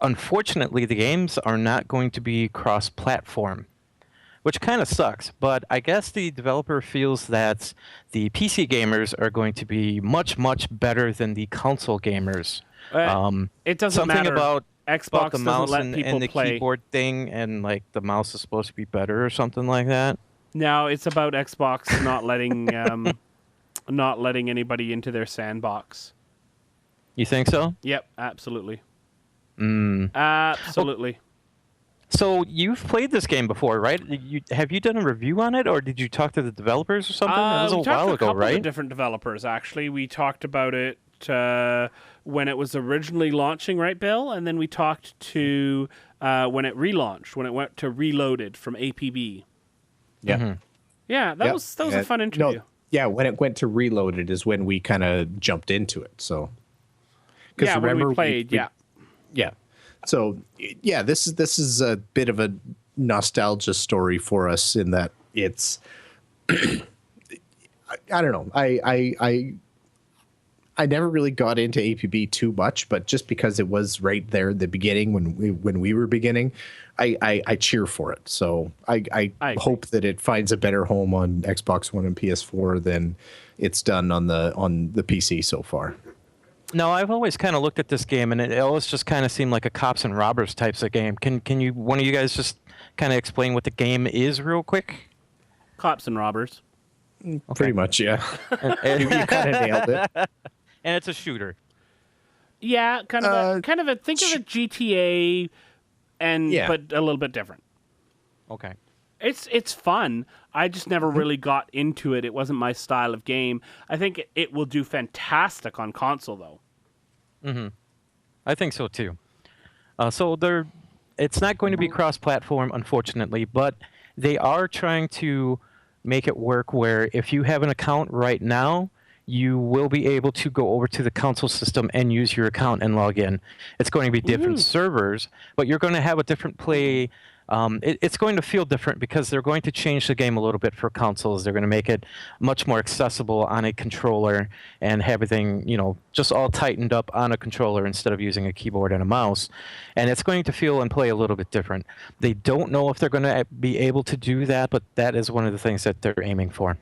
unfortunately, the games are not going to be cross-platform, which kind of sucks, but I guess the developer feels that the PC gamers are going to be much, much better than the console gamers. It doesn't something matter. about Xbox the doesn't mouse let and people the play. keyboard thing, and like the mouse is supposed to be better or something like that. No, it's about Xbox not letting anybody into their sandbox. You think so? Yep, absolutely. Mm. Absolutely. So you've played this game before, right? Have you done a review on it, or did you talk to the developers or something? That was a while ago, right? Of different developers, actually. We talked about it when it was originally launching, right, Bill? And then we talked to when it relaunched, when it went to Reloaded from APB. Yeah. Mm-hmm. Yeah, that was a fun interview. No, yeah, when it went to Reloaded is when we kind of jumped into it. So, yeah, remember, when we played, yeah. So, yeah, this is a bit of a nostalgia story for us in that it's I don't know. I never really got into APB too much, but just because it was right there at the beginning when we were beginning, I cheer for it. So I hope that it finds a better home on Xbox One and PS4 than it's done on the PC so far. No, I've always kind of looked at this game, and it always just kind of seemed like a cops and robbers types of game. Can you, one of you guys, just kind of explain what the game is real quick? Cops and robbers. Okay. Pretty much, yeah. You kind of nailed it. And it's a shooter. Yeah, think of a GTA, but a little bit different. Okay. It's fun. I just never really got into it. It wasn't my style of game. I think it will do fantastic on console, though. Mm-hmm. I think so, too. It's not going to be cross-platform, unfortunately, but they are trying to make it work where if you have an account right now, you will be able to go over to the console system and use your account and log in. It's going to be different servers, but you're going to have a different play. It's going to feel different because they're going to change the game a little bit for consoles. They're going to make it much more accessible on a controller and have everything, just all tightened up on a controller instead of using a keyboard and a mouse. And it's going to feel and play a little bit different. They don't know if they're going to be able to do that, but that is one of the things that they're aiming for.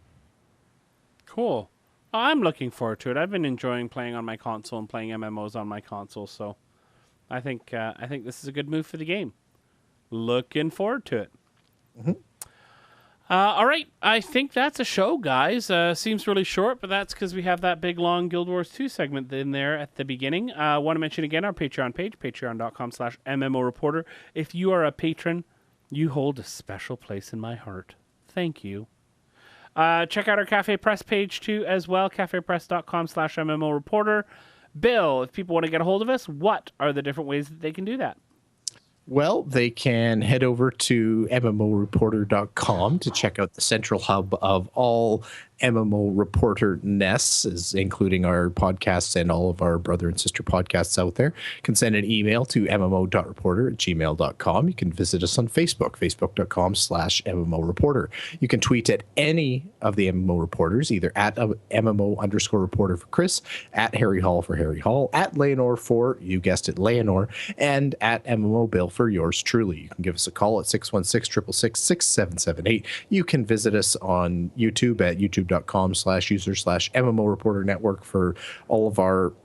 Cool. I'm looking forward to it. I've been enjoying playing on my console and playing MMOs on my console, so I think this is a good move for the game. Looking forward to it. Mm-hmm. All right, I think that's a show, guys. Seems really short, but that's because we have that big, long Guild Wars 2 segment in there at the beginning. I want to mention again our Patreon page, patreon.com/MMO Reporter. If you are a patron, you hold a special place in my heart. Thank you. Check out our Cafe Press page, too, as well, cafepress.com/MMO Reporter. Bill, if people want to get a hold of us, what are the different ways that they can do that? Well, they can head over to MMOreporter.com to check out the central hub of all MMO Reporter nests, including our podcasts and all of our brother and sister podcasts out there. You can send an email to mmo.reporter@gmail.com. You can visit us on Facebook, facebook.com/MMO Reporter. You can tweet at any of the MMO Reporters, either at MMO_Reporter for Chris, at Harry Hall for Harry Hall, at Leonor for, you guessed it, Leonor, and at MMO Bill for yours truly. You can give us a call at 616-666-6778. You can visit us on YouTube at youtube.com/user/MMO Reporter Network for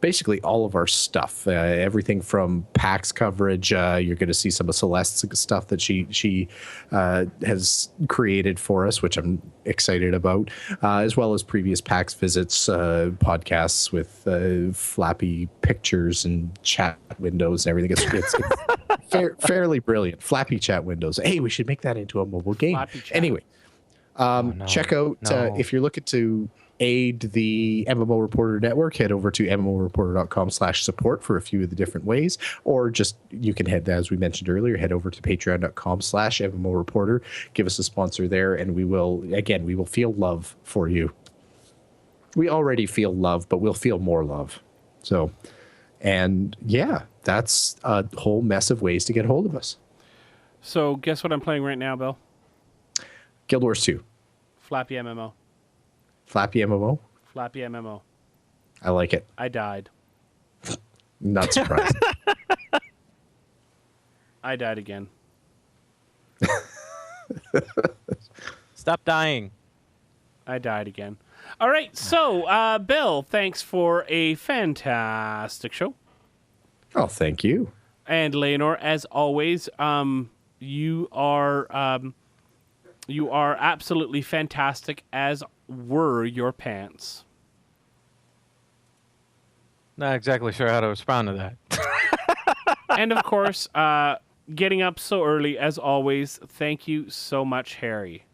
basically all of our stuff. Everything from PAX coverage. You're going to see some of Celeste's stuff that she has created for us, which I'm excited about, as well as previous PAX visits, podcasts with flappy pictures and chat windows and everything. It's fairly brilliant. Flappy chat windows. Hey, we should make that into a mobile game. Anyway. Check out, if you're looking to aid the MMO Reporter Network, head over to MMOreporter.com/support for a few of the different ways, or just, you can head, as we mentioned earlier, head over to patreon.com/MMO Reporter, give us a sponsor there, and we will feel love for you. We already feel love, but we'll feel more love. So, and yeah, that's a whole mess of ways to get hold of us. So guess what I'm playing right now, Bill? Guild Wars 2. Flappy MMO. Flappy MMO? Flappy MMO. I like it. I died. Not surprised. I died again. Stop dying. I died again. All right, so, Bill, thanks for a fantastic show. Oh, thank you. And Leonor, as always, you are absolutely fantastic, as were your pants. Not exactly sure how to respond to that. And of course, getting up so early, as always, thank you so much, Harry.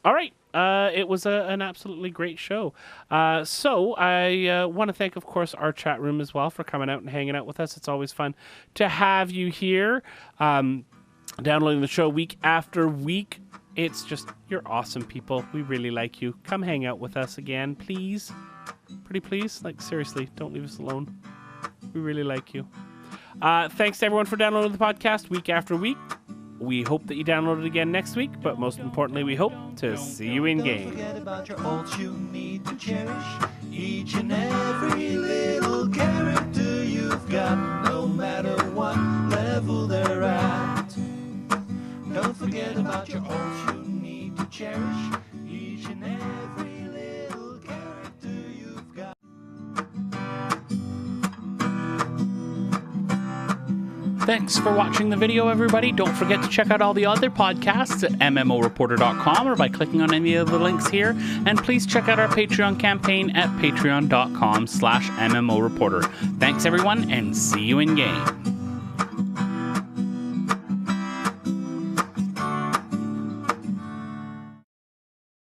All right. It was an absolutely great show. So I want to thank, of course, our chat room as well for coming out and hanging out with us. It's always fun to have you here, downloading the show week after week. It's just, you're awesome people. We really like you. Come hang out with us again, please. Pretty please. Like, seriously, don't leave us alone. We really like you. Thanks to everyone for downloading the podcast week after week. We hope that you download it again next week, but most importantly, we hope to see you in game. Don't forget about your ults you need to cherish. Each and every little character you've got, no matter what level they're at. Don't forget about your ults you need to cherish. Each and every little character you've got. Thanks for watching the video, everybody. Don't forget to check out all the other podcasts at MMOReporter.com or by clicking on any of the links here. And please check out our Patreon campaign at patreon.com/MMOReporter. Thanks, everyone, and see you in game.